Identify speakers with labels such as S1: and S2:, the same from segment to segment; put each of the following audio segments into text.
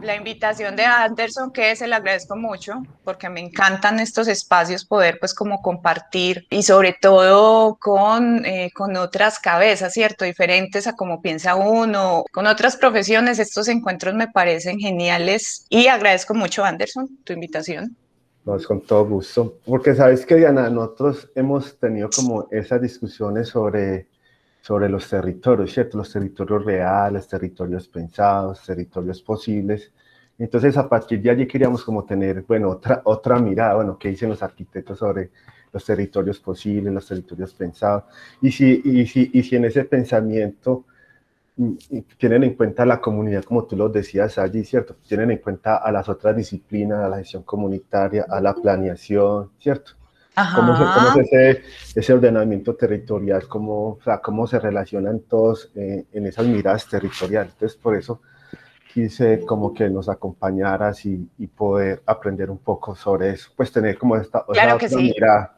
S1: La invitación de Anderson, que se le agradezco mucho, porque me encantan estos espacios, poder pues como compartir y sobre todo con otras cabezas, ¿cierto? Diferentes a como piensa uno, con otras profesiones, estos encuentros me parecen geniales y agradezco mucho, Anderson, tu invitación.
S2: No, es con todo gusto. Porque sabes que, Diana, nosotros hemos tenido como esas discusiones sobre los territorios, ¿cierto? Los territorios reales, territorios pensados, territorios posibles. Entonces, a partir de allí queríamos como tener, bueno, otra mirada, bueno, qué dicen los arquitectos sobre los territorios posibles, los territorios pensados, y si en ese pensamiento tienen en cuenta la comunidad, como tú lo decías allí, ¿cierto? Tienen en cuenta a las otras disciplinas, a la gestión comunitaria, a la planeación, ¿cierto? ¿Cómo es
S1: Ajá.
S2: ese ordenamiento territorial? O sea, ¿cómo se relacionan todos en esas miradas territoriales? Entonces, por eso quise como que nos acompañaras y poder aprender un poco sobre eso, pues tener como esa
S1: Claro que
S2: otra
S1: sí.
S2: mirada.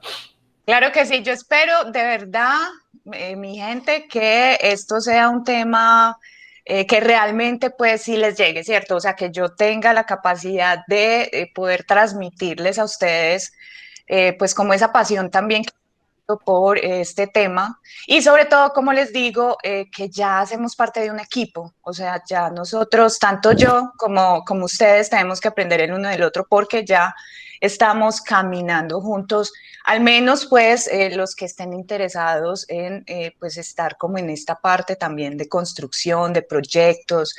S1: Claro que sí, yo espero de verdad, mi gente, que esto sea un tema que realmente pues sí les llegue, ¿cierto? O sea, que yo tenga la capacidad de poder transmitirles a ustedes pues como esa pasión también que tengo por este tema y sobre todo, como les digo, que ya hacemos parte de un equipo, o sea, ya nosotros, tanto yo como ustedes, tenemos que aprender el uno del otro porque ya estamos caminando juntos, al menos pues los que estén interesados en pues estar como en esta parte también de construcción, de proyectos.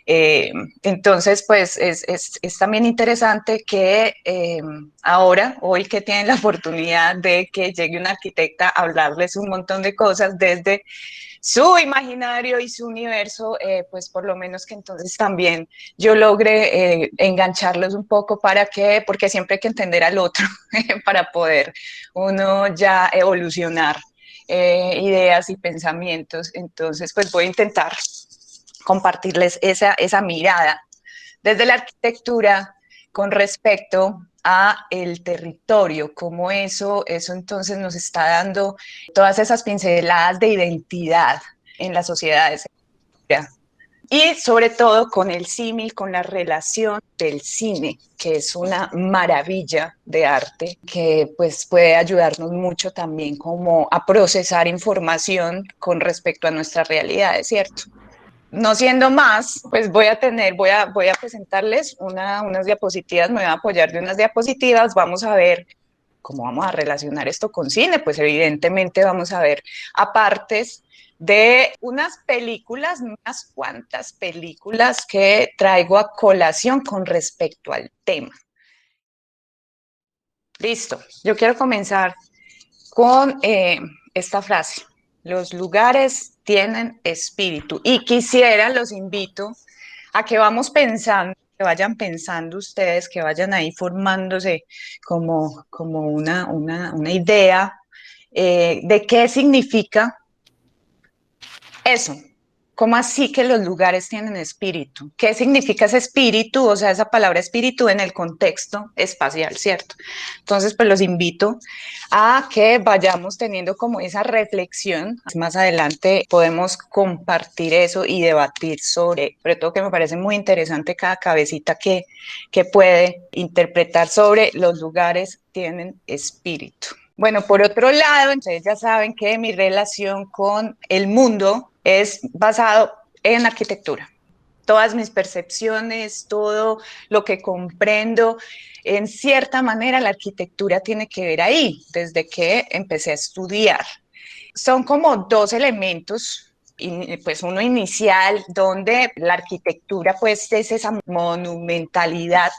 S1: Eh, entonces pues es también interesante que ahora, hoy que tienen la oportunidad de que llegue una arquitecta a hablarles un montón de cosas desde su imaginario y su universo, pues por lo menos que entonces también yo logre engancharlos un poco para que, porque siempre hay que entender al otro para poder uno ya evolucionar ideas y pensamientos. Entonces, pues voy a intentar compartirles esa mirada desde la arquitectura con respecto a el territorio, cómo eso entonces nos está dando todas esas pinceladas de identidad en las sociedades. Y sobre todo con el símil, con la relación del cine, que es una maravilla de arte, que pues puede ayudarnos mucho también como a procesar información con respecto a nuestras realidades, ¿cierto? No siendo más, pues voy a presentarles unas diapositivas, me voy a apoyar de unas diapositivas, vamos a ver cómo vamos a relacionar esto con cine, pues evidentemente vamos a ver apartes de unas películas, unas cuantas películas que traigo a colación con respecto al tema. Listo, yo quiero comenzar con esta frase. Los lugares tienen espíritu y quisiera, los invito a que vamos pensando, que vayan pensando ustedes, que vayan ahí formándose como una idea de qué significa eso. ¿Cómo así que los lugares tienen espíritu? ¿Qué significa ese espíritu? O sea, esa palabra espíritu en el contexto espacial, ¿cierto? Entonces, pues los invito a que vayamos teniendo como esa reflexión. Más adelante podemos compartir eso y debatir sobre todo que me parece muy interesante cada cabecita que puede interpretar sobre los lugares tienen espíritu. Bueno, por otro lado, ustedes ya saben que mi relación con el mundo es basado en arquitectura. Todas mis percepciones, todo lo que comprendo, en cierta manera la arquitectura tiene que ver ahí, desde que empecé a estudiar. Son como dos elementos, pues uno inicial, donde la arquitectura pues es esa monumentalidad,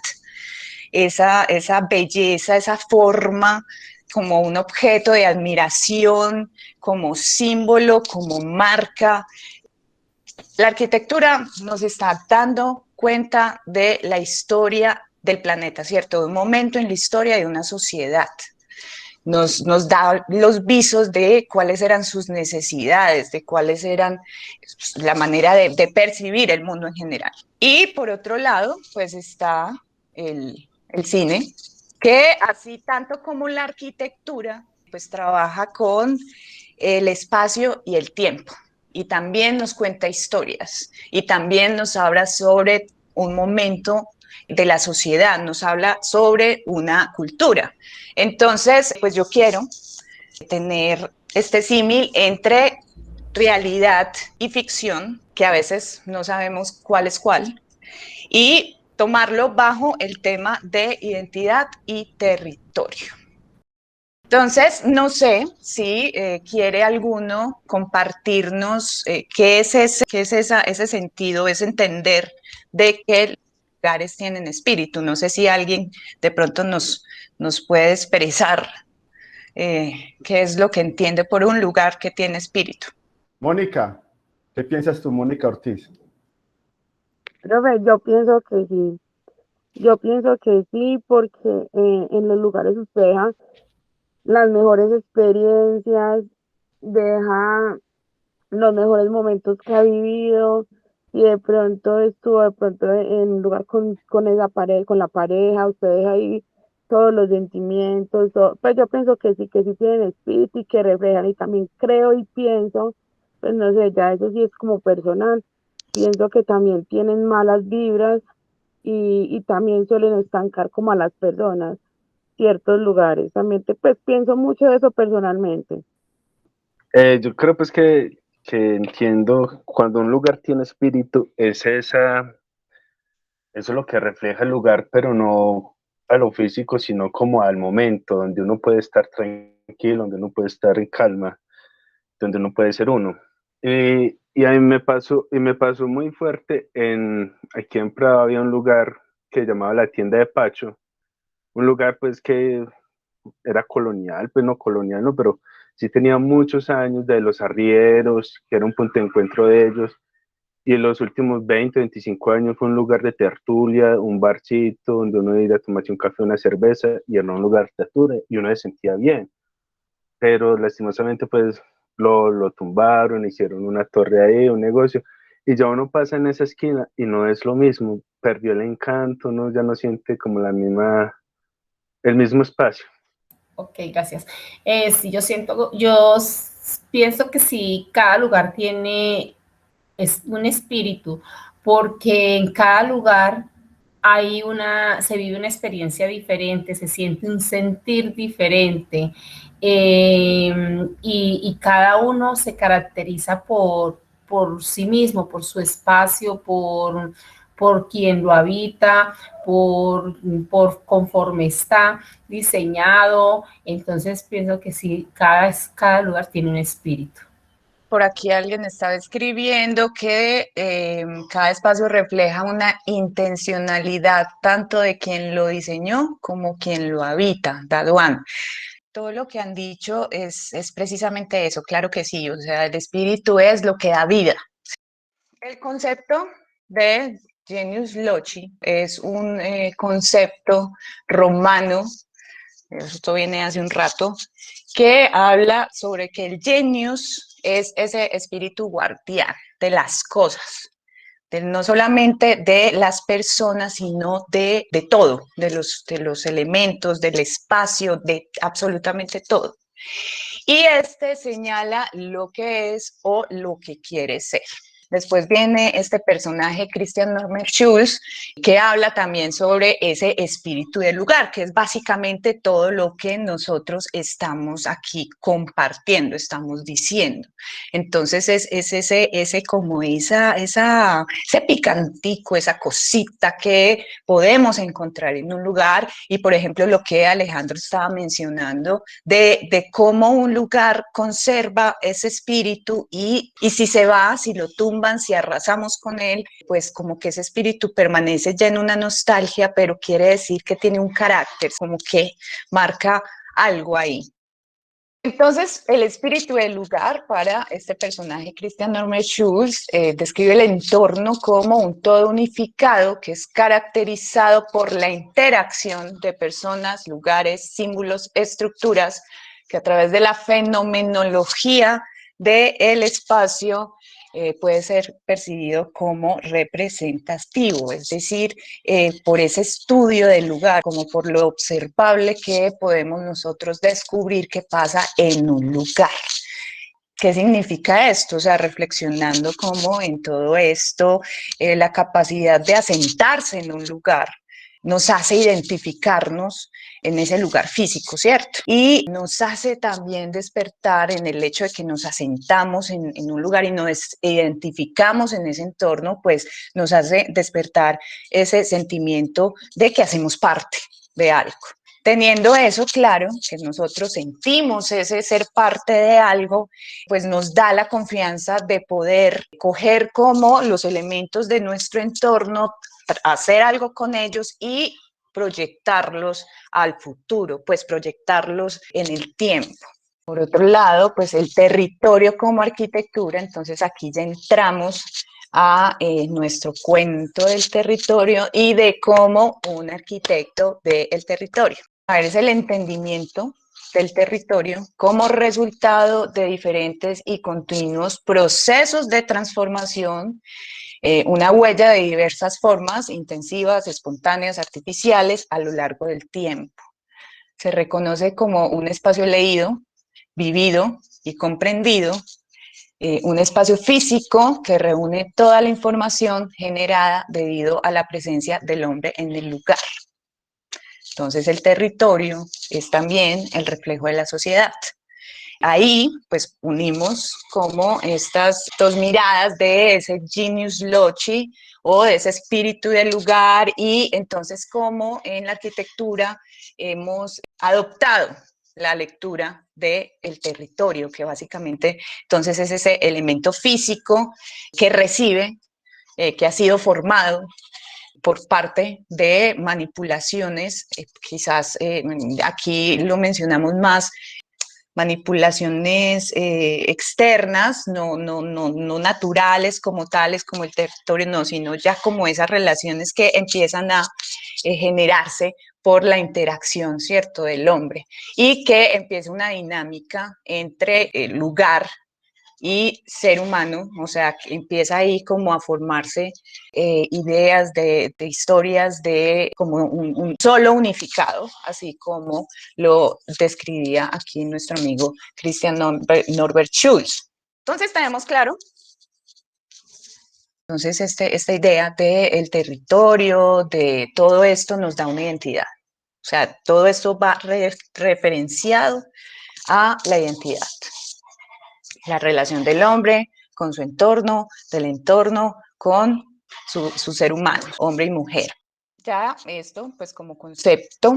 S1: esa belleza, esa forma como un objeto de admiración, como símbolo, como marca. La arquitectura nos está dando cuenta de la historia del planeta, ¿cierto? De un momento en la historia de una sociedad. Nos da los visos de cuáles eran sus necesidades, de cuáles eran la manera de percibir el mundo en general. Y por otro lado, pues está el cine, que así tanto como la arquitectura, pues trabaja con el espacio y el tiempo. Y también nos cuenta historias y también nos habla sobre un momento de la sociedad, nos habla sobre una cultura. Entonces, pues yo quiero tener este símil entre realidad y ficción, que a veces no sabemos cuál es cuál, y tomarlo bajo el tema de identidad y territorio. Entonces, no sé si quiere alguno compartirnos qué es ese sentido, ese entender de que lugares tienen espíritu. No sé si alguien de pronto nos puede expresar qué es lo que entiende por un lugar que tiene espíritu.
S2: Mónica, ¿qué piensas tú, Mónica Ortiz?
S3: Profe, yo pienso que sí, porque en los lugares usted deja las mejores experiencias, deja los mejores momentos que ha vivido y de pronto estuvo de pronto en un lugar con esa pareja, con la pareja, usted deja ahí todos los sentimientos, pues yo pienso que sí tienen espíritu y que reflejan y también creo y pienso, pues no sé, ya eso sí es como personal, pienso que también tienen malas vibras y también suelen estancar como a las personas, ciertos lugares, también pues pienso mucho de eso personalmente.
S4: Yo creo pues que entiendo cuando un lugar tiene espíritu, eso es lo que refleja el lugar, pero no a lo físico, sino como al momento, donde uno puede estar tranquilo, donde uno puede estar en calma, donde uno puede ser uno. Y a mí me pasó muy fuerte aquí en Prado había un lugar que llamaba la tienda de Pacho, un lugar pues que era colonial, pues no colonial, no, pero sí tenía muchos años de los arrieros, que era un punto de encuentro de ellos, y en los últimos 20, 25 años fue un lugar de tertulia, un barcito donde uno iba a tomarse un café, una cerveza, y era un lugar de tertulia, y uno se sentía bien, pero lastimosamente pues lo tumbaron, hicieron una torre ahí, un negocio, y ya uno pasa en esa esquina y no es lo mismo, perdió el encanto, uno ya no siente como el mismo espacio.
S5: Ok, gracias. Sí, pienso que sí, cada lugar tiene un espíritu, porque en cada lugar se vive una experiencia diferente, se siente un sentir diferente, y cada uno se caracteriza por sí mismo, por su espacio, por quien lo habita, por conforme está diseñado. Entonces pienso que sí, cada lugar tiene un espíritu.
S1: Por aquí alguien estaba escribiendo que cada espacio refleja una intencionalidad tanto de quien lo diseñó como quien lo habita, Daduan. Todo lo que han dicho es precisamente eso, claro que sí, o sea, el espíritu es lo que da vida. El concepto de genius loci es un concepto romano, esto viene hace un rato, que habla sobre que el genius es ese espíritu guardián de las cosas, no solamente de las personas, sino de todo, de los elementos, del espacio, de absolutamente todo. Y este señala lo que es o lo que quiere ser. Después viene este personaje, Christian Norman Schulz, que habla también sobre ese espíritu del lugar, que es básicamente todo lo que nosotros estamos aquí compartiendo, estamos diciendo. Entonces es ese como ese picantico, esa cosita que podemos encontrar en un lugar y, por ejemplo, lo que Alejandro estaba mencionando de cómo un lugar conserva ese espíritu y si se va, si lo tumban, si arrasamos con él, pues como que ese espíritu permanece ya en una nostalgia, pero quiere decir que tiene un carácter, como que marca algo ahí. Entonces, el espíritu del lugar para este personaje, Christian Norman Schulz, describe el entorno como un todo unificado que es caracterizado por la interacción de personas, lugares, símbolos, estructuras, que a través de la fenomenología del espacio puede ser percibido como representativo, es decir, por ese estudio del lugar, como por lo observable que podemos nosotros descubrir que pasa en un lugar. ¿Qué significa esto? O sea, reflexionando cómo en todo esto la capacidad de asentarse en un lugar nos hace identificarnos en ese lugar físico, ¿cierto? Y nos hace también despertar en el hecho de que nos asentamos en un lugar y nos identificamos en ese entorno, pues nos hace despertar ese sentimiento de que hacemos parte de algo. Teniendo eso claro, que nosotros sentimos ese ser parte de algo, pues nos da la confianza de poder coger como los elementos de nuestro entorno, hacer algo con ellos y proyectarlos al futuro, pues proyectarlos en el tiempo. Por otro lado, pues el territorio como arquitectura, entonces aquí ya entramos a nuestro cuento del territorio y de cómo un arquitecto ve el territorio. A ver, es el entendimiento del territorio como resultado de diferentes y continuos procesos de transformación, una huella de diversas formas, intensivas, espontáneas, artificiales, a lo largo del tiempo. Se reconoce como un espacio leído, vivido y comprendido, un espacio físico que reúne toda la información generada debido a la presencia del hombre en el lugar. Entonces el territorio es también el reflejo de la sociedad. Ahí pues unimos como estas dos miradas de ese genius loci o de ese espíritu del lugar y entonces como en la arquitectura hemos adoptado la lectura del territorio, que básicamente entonces es ese elemento físico que recibe, que ha sido formado por parte de manipulaciones, quizás aquí lo mencionamos más, manipulaciones externas, no naturales como tales, como el territorio, no, sino ya como esas relaciones que empiezan a generarse por la interacción, ¿cierto?, del hombre, y que empieza una dinámica entre el lugar y ser humano, o sea, empieza ahí como a formarse ideas de historias de como un solo unificado, así como lo describía aquí nuestro amigo Christian Norbert Schulz. Entonces tenemos claro, entonces esta idea del territorio, de todo esto nos da una identidad, o sea, todo esto va referenciado a la identidad. La relación del hombre con su entorno, del entorno con su ser humano, hombre y mujer. Ya esto, pues como concepto,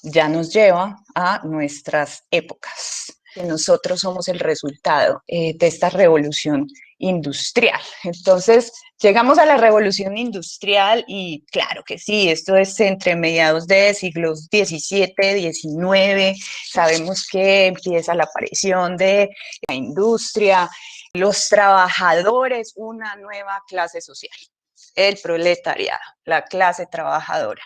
S1: ya nos lleva a nuestras épocas. Nosotros somos el resultado de esta revolución industrial. Entonces, llegamos a la revolución industrial y claro que sí, esto es entre mediados de siglos XVII, XIX, sabemos que empieza la aparición de la industria, los trabajadores, una nueva clase social, el proletariado, la clase trabajadora.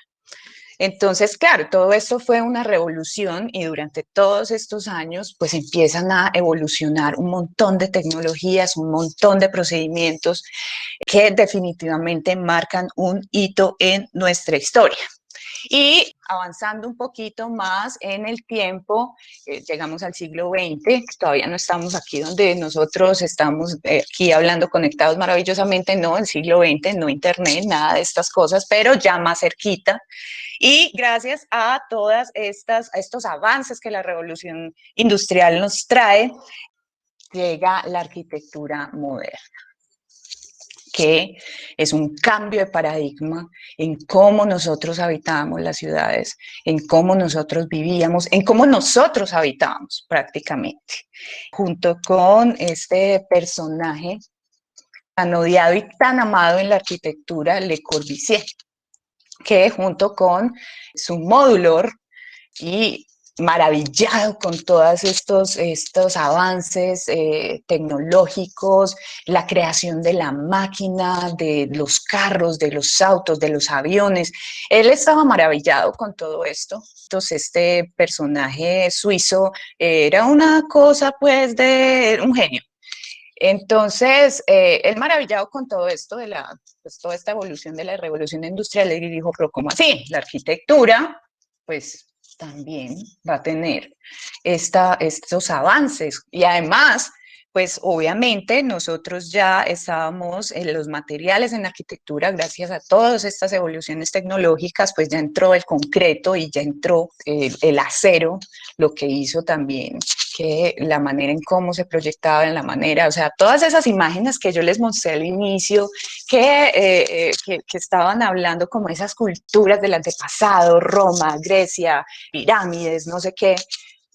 S1: Entonces, claro, todo esto fue una revolución y durante todos estos años, pues empiezan a evolucionar un montón de tecnologías, un montón de procedimientos que definitivamente marcan un hito en nuestra historia. Y avanzando un poquito más en el tiempo, llegamos al siglo XX, todavía no estamos aquí donde nosotros estamos aquí hablando conectados maravillosamente, no, el siglo XX, no internet, nada de estas cosas, pero ya más cerquita. Y gracias a todas estos avances que la revolución industrial nos trae, llega la arquitectura moderna, que es un cambio de paradigma en cómo nosotros habitábamos las ciudades, en cómo nosotros vivíamos, en cómo nosotros habitábamos prácticamente. Junto con este personaje tan odiado y tan amado en la arquitectura, Le Corbusier, que junto con su módulor y maravillado con todos estos avances tecnológicos, la creación de la máquina, de los carros, de los autos, de los aviones. Él estaba maravillado con todo esto. Entonces, este personaje suizo era una cosa, pues, de un genio. Entonces, él maravillado con todo esto de pues, toda esta evolución de la revolución industrial, y dijo, pero ¿cómo así? La arquitectura, pues también va a tener estos avances. Y además, pues obviamente nosotros ya estábamos en los materiales en arquitectura, gracias a todas estas evoluciones tecnológicas, pues ya entró el concreto y ya entró el acero, lo que hizo también que la manera en cómo se proyectaba, en la manera, o sea, todas esas imágenes que yo les mostré al inicio, que estaban hablando como esas culturas del antepasado, Roma, Grecia, pirámides, no sé qué,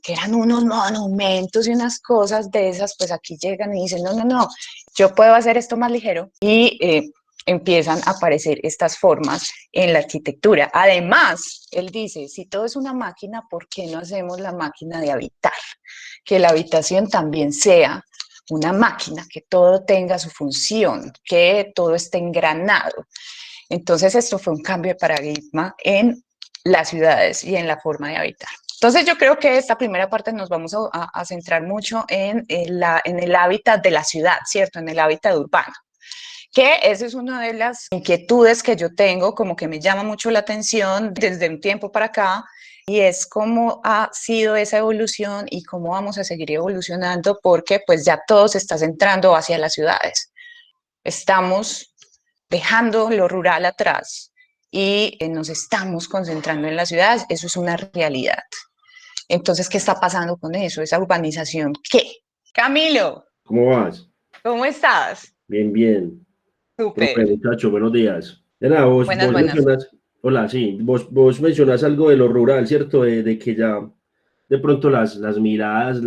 S1: que eran unos monumentos y unas cosas de esas, pues aquí llegan y dicen, no, no, no, yo puedo hacer esto más ligero y empiezan a aparecer estas formas en la arquitectura. Además, él dice, si todo es una máquina, ¿por qué no hacemos la máquina de habitar? Que la habitación también sea una máquina, que todo tenga su función, que todo esté engranado. Entonces, esto fue un cambio de paradigma en las ciudades y en la forma de habitar. Entonces yo creo que esta primera parte nos vamos a centrar mucho en el hábitat de la ciudad, ¿cierto? En el hábitat urbano, que esa es una de las inquietudes que yo tengo, como que me llama mucho la atención desde un tiempo para acá, y es cómo ha sido esa evolución y cómo vamos a seguir evolucionando, porque pues ya todo se está centrando hacia las ciudades. Estamos dejando lo rural atrás y nos estamos concentrando en las ciudades, eso es una realidad. Entonces, ¿qué está pasando con eso? Esa urbanización, ¿qué? Camilo,
S6: ¿Cómo vas?
S1: ¿cómo estás?
S6: Bien, bien.
S1: Súper.
S6: Muchacho, buenos días. Nada, vos,
S1: Buenas,
S6: vos
S1: buenas.
S6: mencionas, hola, sí, vos mencionas algo de lo rural, ¿cierto? De que ya de pronto las miradas,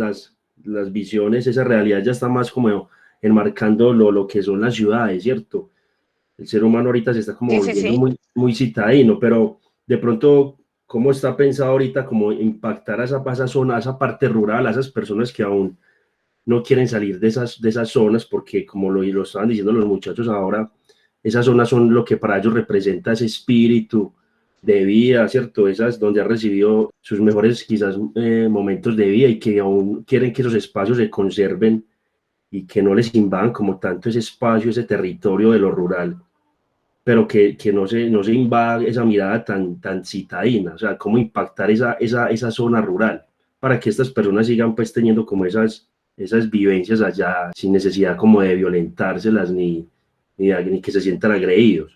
S6: las visiones, esa realidad ya está más como enmarcando lo que son las ciudades, ¿cierto? El ser humano ahorita se está como
S1: Sí, sí,
S6: volviendo
S1: sí.
S6: muy, muy citadino, pero de pronto, ¿cómo está pensado ahorita como impactar a esa zona, a esa parte rural, a esas personas que aún no quieren salir de esas zonas porque, como lo estaban diciendo los muchachos ahora, esas zonas son lo que para ellos representa ese espíritu de vida, ¿cierto? Esas donde han recibido sus mejores quizás momentos de vida y que aún quieren que esos espacios se conserven y que no les invadan como tanto ese espacio, ese territorio de lo rural, pero que no se invada esa mirada tan citadina, o sea, cómo impactar esa zona rural para que estas personas sigan pues teniendo como esas vivencias allá sin necesidad como de violentárselas ni que se sientan agredidos.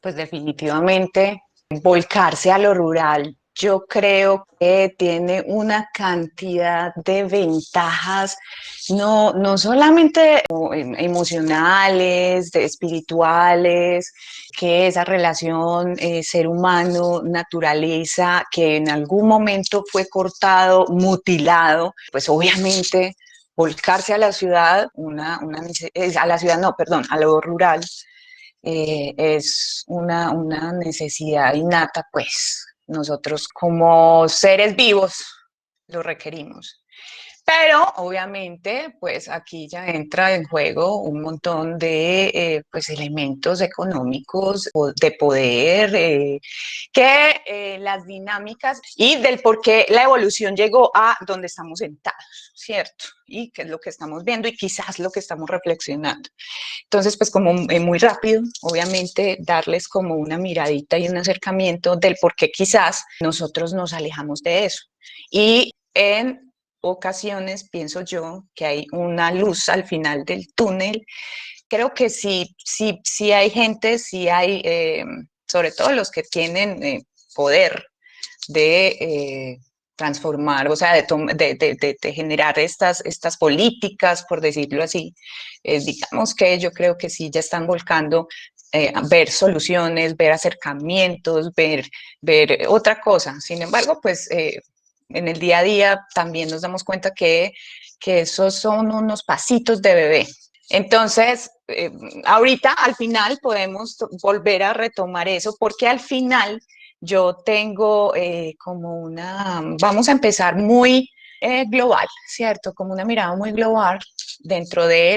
S1: Pues definitivamente volcarse a lo rural, yo creo que tiene una cantidad de ventajas, no solamente emocionales, espirituales, que esa relación ser humano-naturaleza que en algún momento fue cortado, mutilado, pues obviamente volcarse a la ciudad, a la ciudad no, perdón, a lo rural, es una necesidad innata, pues nosotros como seres vivos lo requerimos. Pero obviamente, pues aquí ya entra en juego un montón de pues, elementos económicos o de poder, que las dinámicas y del por qué la evolución llegó a donde estamos sentados, ¿cierto? Y qué es lo que estamos viendo y quizás lo que estamos reflexionando. Entonces, pues como muy rápido, obviamente, darles como una miradita y un acercamiento del por qué quizás nosotros nos alejamos de eso. Y en ocasiones pienso yo que hay una luz al final del túnel. Creo que sí hay gente, sí hay, sobre todo los que tienen poder de transformar, o sea, de generar estas políticas, por decirlo así. Digamos que yo creo que sí ya están volcando ver soluciones, ver acercamientos, ver otra cosa. Sin embargo, pues en el día a día también nos damos cuenta que esos son unos pasitos de bebé. Entonces, ahorita al final podemos volver a retomar eso, porque al final yo tengo vamos a empezar muy global, ¿cierto? Como una mirada muy global dentro de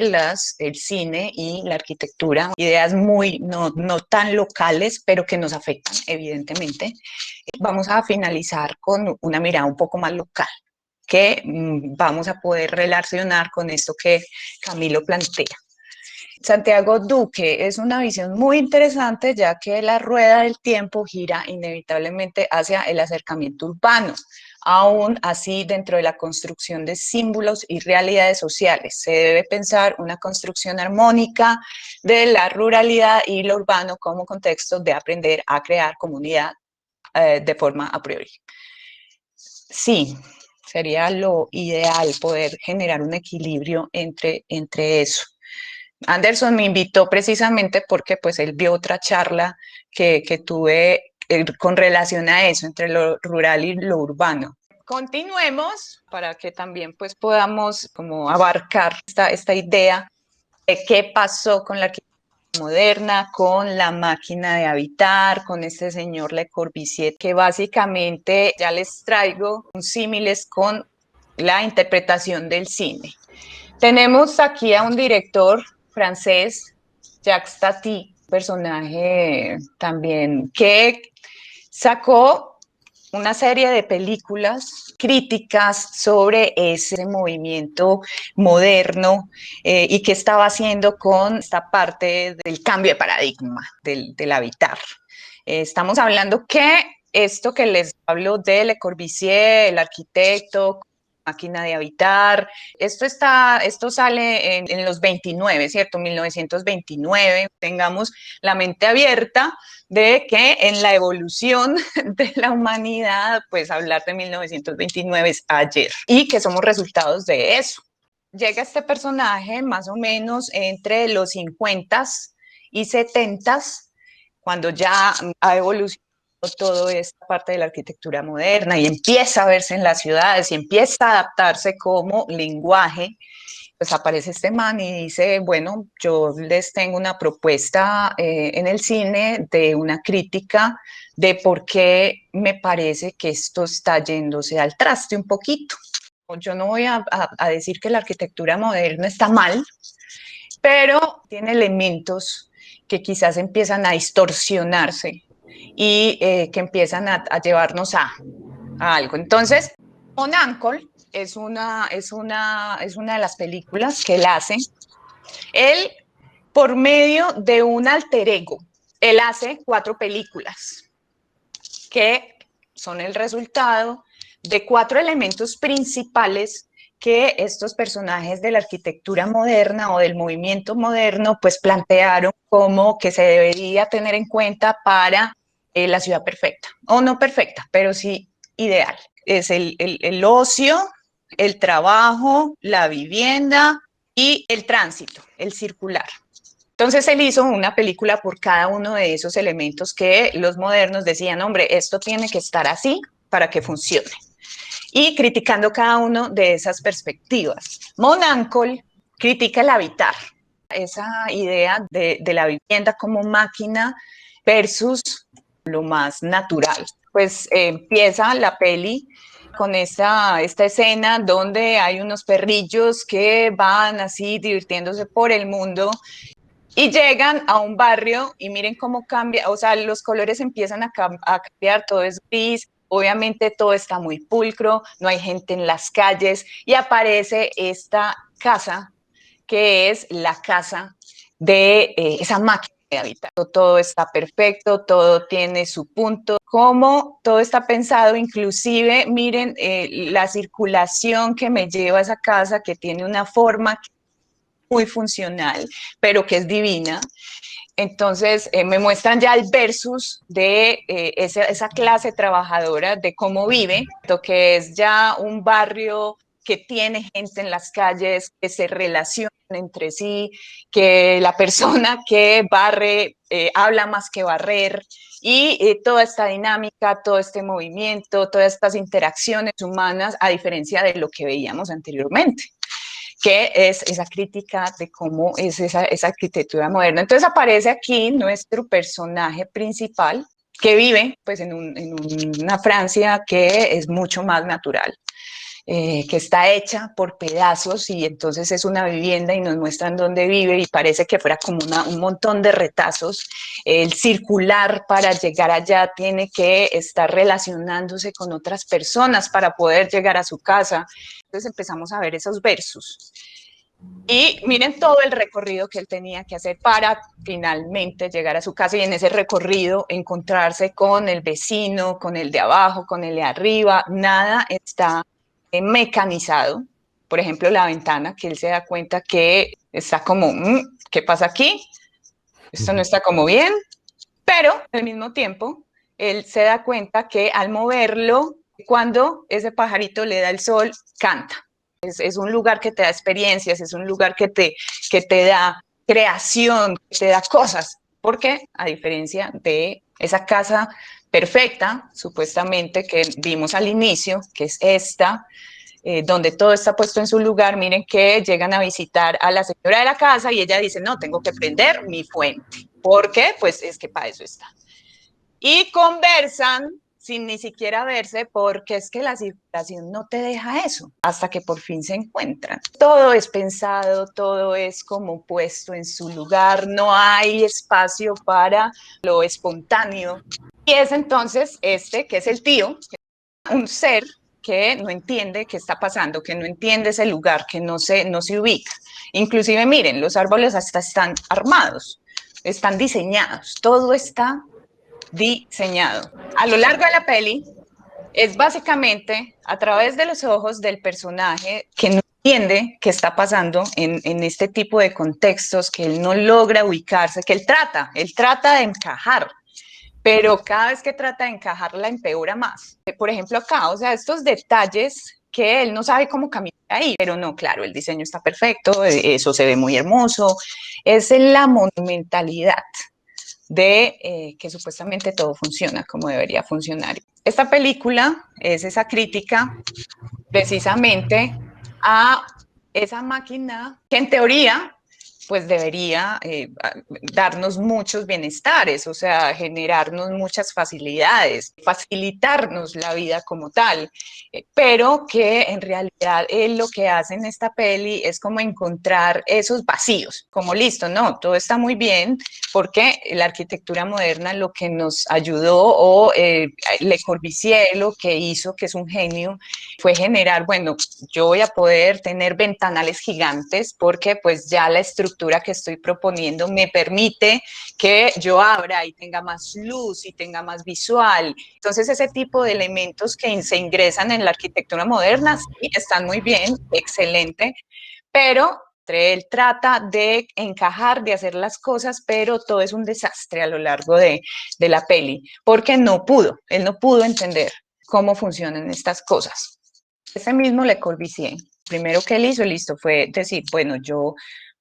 S1: el cine y la arquitectura, ideas muy, no tan locales, pero que nos afectan, evidentemente. Vamos a finalizar con una mirada un poco más local, que vamos a poder relacionar con esto que Camilo plantea. Santiago Duque es una visión muy interesante, ya que la rueda del tiempo gira inevitablemente hacia el acercamiento urbano. Aún así, dentro de la construcción de símbolos y realidades sociales, se debe pensar una construcción armónica de la ruralidad y lo urbano como contexto de aprender a crear comunidad de forma a priori. Sí, sería lo ideal poder generar un equilibrio entre eso. Anderson me invitó precisamente porque pues él vio otra charla que tuve con relación a eso, entre lo rural y lo urbano. Continuemos para que también pues podamos como abarcar esta idea de qué pasó con la arquitectura moderna, con la máquina de habitar, con este señor Le Corbusier, que básicamente ya les traigo un símiles con la interpretación del cine. Tenemos aquí a un director francés, Jacques Tati, personaje también que sacó una serie de películas críticas sobre ese movimiento moderno y qué estaba haciendo con esta parte del cambio de paradigma del habitar. Estamos hablando que esto que les hablo de Le Corbusier, el arquitecto, máquina de habitar, esto sale en los 29, ¿cierto? 1929, tengamos la mente abierta de que en la evolución de la humanidad, pues hablar de 1929 es ayer y que somos resultados de eso. Llega este personaje más o menos entre los 50 y 70, cuando ya ha evolucionado toda esta parte de la arquitectura moderna y empieza a verse en las ciudades y empieza a adaptarse como lenguaje, pues aparece este man y dice, bueno, yo les tengo una propuesta en el cine de una crítica de por qué me parece que esto está yéndose al traste un poquito. Yo no voy a decir que la arquitectura moderna está mal, pero tiene elementos que quizás empiezan a distorsionarse y que empiezan a llevarnos a algo. Entonces, On Uncle es una de las películas que él hace. Él, por medio de un alter ego, él hace 4 películas que son el resultado de 4 elementos principales que estos personajes de la arquitectura moderna o del movimiento moderno pues plantearon como que se debería tener en cuenta para la ciudad perfecta, o no perfecta, pero sí ideal. Es el ocio, el trabajo, la vivienda y el tránsito, el circular. Entonces él hizo una película por cada uno de esos elementos que los modernos decían, hombre, esto tiene que estar así para que funcione. Y criticando cada uno de esas perspectivas. Mon Uncle critica el habitar, esa idea de la vivienda como máquina versus lo más natural. Pues empieza la peli con esta escena donde hay unos perrillos que van así divirtiéndose por el mundo y llegan a un barrio y miren cómo cambia, o sea, los colores empiezan a cambiar, todo es gris, obviamente todo está muy pulcro, no hay gente en las calles y aparece esta casa que es la casa de esa máquina de habitar. Todo está perfecto, todo tiene su punto, como todo está pensado, inclusive miren la circulación que me lleva a esa casa que tiene una forma muy funcional, pero que es divina. Entonces, me muestran ya el versus de esa clase trabajadora, de cómo vive, lo que es ya un barrio que tiene gente en las calles, que se relacionan entre sí, que la persona que barre habla más que barrer, y toda esta dinámica, todo este movimiento, todas estas interacciones humanas, a diferencia de lo que veíamos anteriormente, que es esa crítica de cómo es esa arquitectura moderna. Entonces aparece aquí nuestro personaje principal que vive pues, en una Francia que es mucho más natural, que está hecha por pedazos y entonces es una vivienda y nos muestran dónde vive y parece que fuera como un montón de retazos. El circular para llegar allá tiene que estar relacionándose con otras personas para poder llegar a su casa. Entonces empezamos a ver esos versos. Y miren todo el recorrido que él tenía que hacer para finalmente llegar a su casa y en ese recorrido encontrarse con el vecino, con el de abajo, con el de arriba. Nada está mecanizado. Por ejemplo, la ventana, que él se da cuenta que está como, ¿qué pasa aquí? Esto no está como bien, pero al mismo tiempo él se da cuenta que al moverlo, cuando ese pajarito le da el sol, canta. Es un lugar que te da experiencias, es un lugar que te da creación, que te da cosas, porque a diferencia de esa casa perfecta, supuestamente, que vimos al inicio, que es esta, donde todo está puesto en su lugar, miren que llegan a visitar a la señora de la casa y ella dice, no, tengo que prender mi fuente. ¿Por qué? Pues es que para eso está. Y conversan sin ni siquiera verse porque es que la circulación no te deja eso hasta que por fin se encuentran. Todo es pensado, todo es como puesto en su lugar, no hay espacio para lo espontáneo. Y es entonces este, que es el tío, un ser que no entiende qué está pasando, que no entiende ese lugar, que no se ubica. Inclusive, miren, los árboles hasta están armados, están diseñados, todo está diseñado. A lo largo de la peli es básicamente a través de los ojos del personaje que no entiende qué está pasando en este tipo de contextos, que él no logra ubicarse, que él trata de encajar, pero cada vez que trata de encajar la empeora más. Por ejemplo acá, o sea, estos detalles que él no sabe cómo caminar ahí, pero no, claro, el diseño está perfecto, eso se ve muy hermoso, es en la monumentalidad de que supuestamente todo funciona como debería funcionar. Esta película es esa crítica precisamente a esa máquina que en teoría pues debería darnos muchos bienestares, o sea, generarnos muchas facilidades, facilitarnos la vida como tal, pero que en realidad él lo que hace en esta peli es como encontrar esos vacíos, como listo, no, todo está muy bien, porque la arquitectura moderna lo que nos ayudó, o Le Corbusier lo que hizo, que es un genio, fue generar, bueno, yo voy a poder tener ventanales gigantes porque pues ya la estructura que estoy proponiendo me permite que yo abra y tenga más luz y tenga más visual. Entonces ese tipo de elementos que se ingresan en la arquitectura moderna sí, están muy bien, excelente, pero él trata de encajar, de hacer las cosas, pero todo es un desastre a lo largo de la peli, porque él no pudo entender cómo funcionan estas cosas. Ese mismo Le Corbusier, primero que él hizo, listo, fue decir, bueno, yo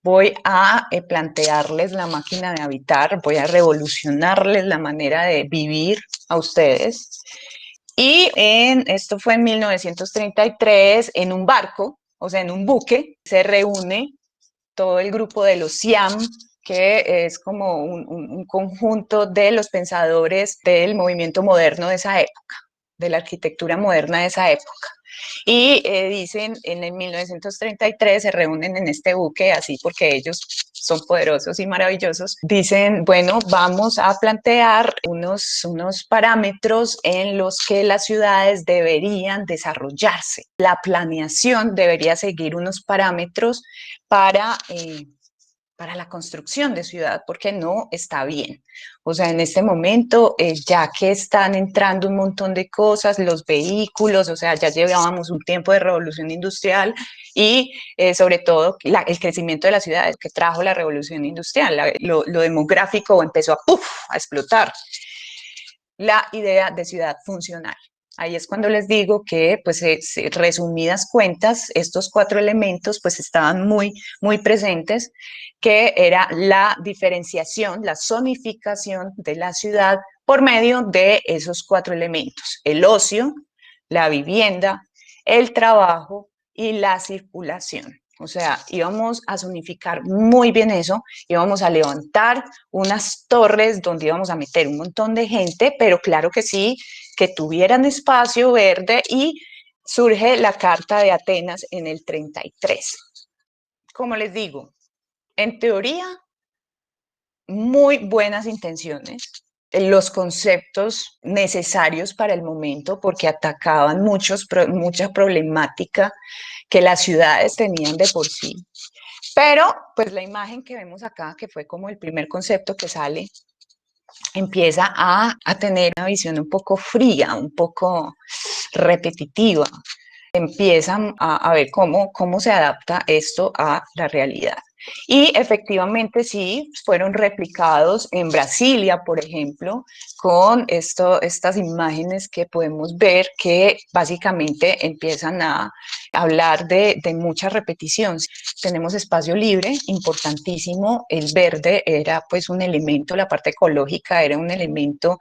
S1: voy a plantearles la máquina de habitar, voy a revolucionarles la manera de vivir a ustedes. Y esto fue en 1933, en un barco, o sea, en un buque, se reúne todo el grupo de los Siam, que es como un conjunto de los pensadores del movimiento moderno de esa época, de la arquitectura moderna de esa época. Y dicen, en el 1933 se reúnen en este buque, así porque ellos son poderosos y maravillosos, dicen, bueno, vamos a plantear unos parámetros en los que las ciudades deberían desarrollarse. La planeación debería seguir unos parámetros para la construcción de ciudad, porque no está bien. O sea, en este momento, ya que están entrando un montón de cosas, los vehículos, o sea, ya llevábamos un tiempo de revolución industrial y sobre todo el crecimiento de las ciudades que trajo la revolución industrial, lo demográfico empezó a explotar. La idea de ciudad funcional. Ahí es cuando les digo que, pues, resumidas cuentas, estos 4 elementos, pues, estaban muy, muy presentes, que era la diferenciación, la zonificación de la ciudad por medio de esos 4 elementos: el ocio, la vivienda, el trabajo y la circulación. O sea, íbamos a zonificar muy bien eso, íbamos a levantar unas torres donde íbamos a meter un montón de gente, pero claro que sí, que tuvieran espacio verde, y surge la Carta de Atenas en el 33. Como les digo, en teoría, muy buenas intenciones, los conceptos necesarios para el momento, porque atacaban mucha problemática que las ciudades tenían de por sí, Pero pues la imagen que vemos acá, que fue como el primer concepto que sale, empieza a tener una visión un poco fría, un poco repetitiva. Empiezan a ver cómo se adapta esto a la realidad. Y efectivamente sí, fueron replicados en Brasilia, por ejemplo, con estas imágenes que podemos ver que básicamente empiezan a hablar de mucha repetición. Tenemos espacio libre, importantísimo. El verde era pues un elemento, la parte ecológica era un elemento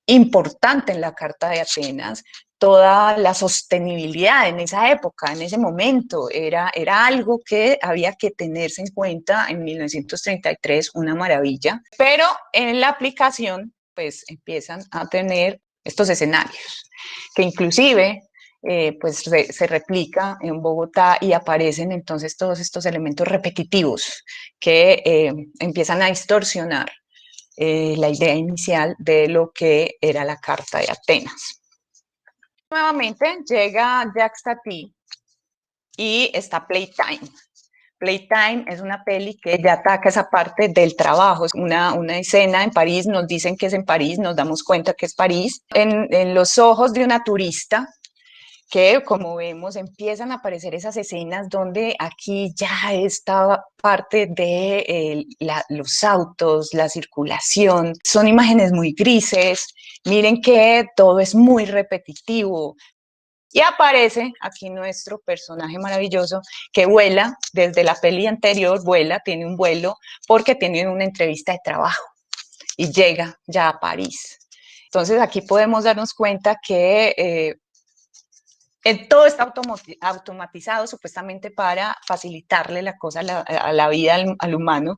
S1: importante en la Carta de Atenas. Toda la sostenibilidad en esa época, en ese momento, era algo que había que tenerse en cuenta en 1933, una maravilla, pero en la aplicación pues empiezan a tener estos escenarios que inclusive pues se replica en Bogotá y aparecen entonces todos estos elementos repetitivos que empiezan a distorsionar la idea inicial de lo que era la Carta de Atenas. Nuevamente llega Jacques Tati y está Playtime. Playtime es una peli que ya ataca esa parte del trabajo. Es una escena en París, nos dicen que es en París, nos damos cuenta que es París. En los ojos de una turista, que como vemos empiezan a aparecer esas escenas donde aquí ya esta parte de los autos, la circulación, son imágenes muy grises. Miren que todo es muy repetitivo. Y aparece aquí nuestro personaje maravilloso que vuela, desde la peli anterior vuela, tiene un vuelo porque tiene una entrevista de trabajo y llega ya a París. Entonces aquí podemos darnos cuenta que todo está automatizado supuestamente para facilitarle la cosa a la vida al humano,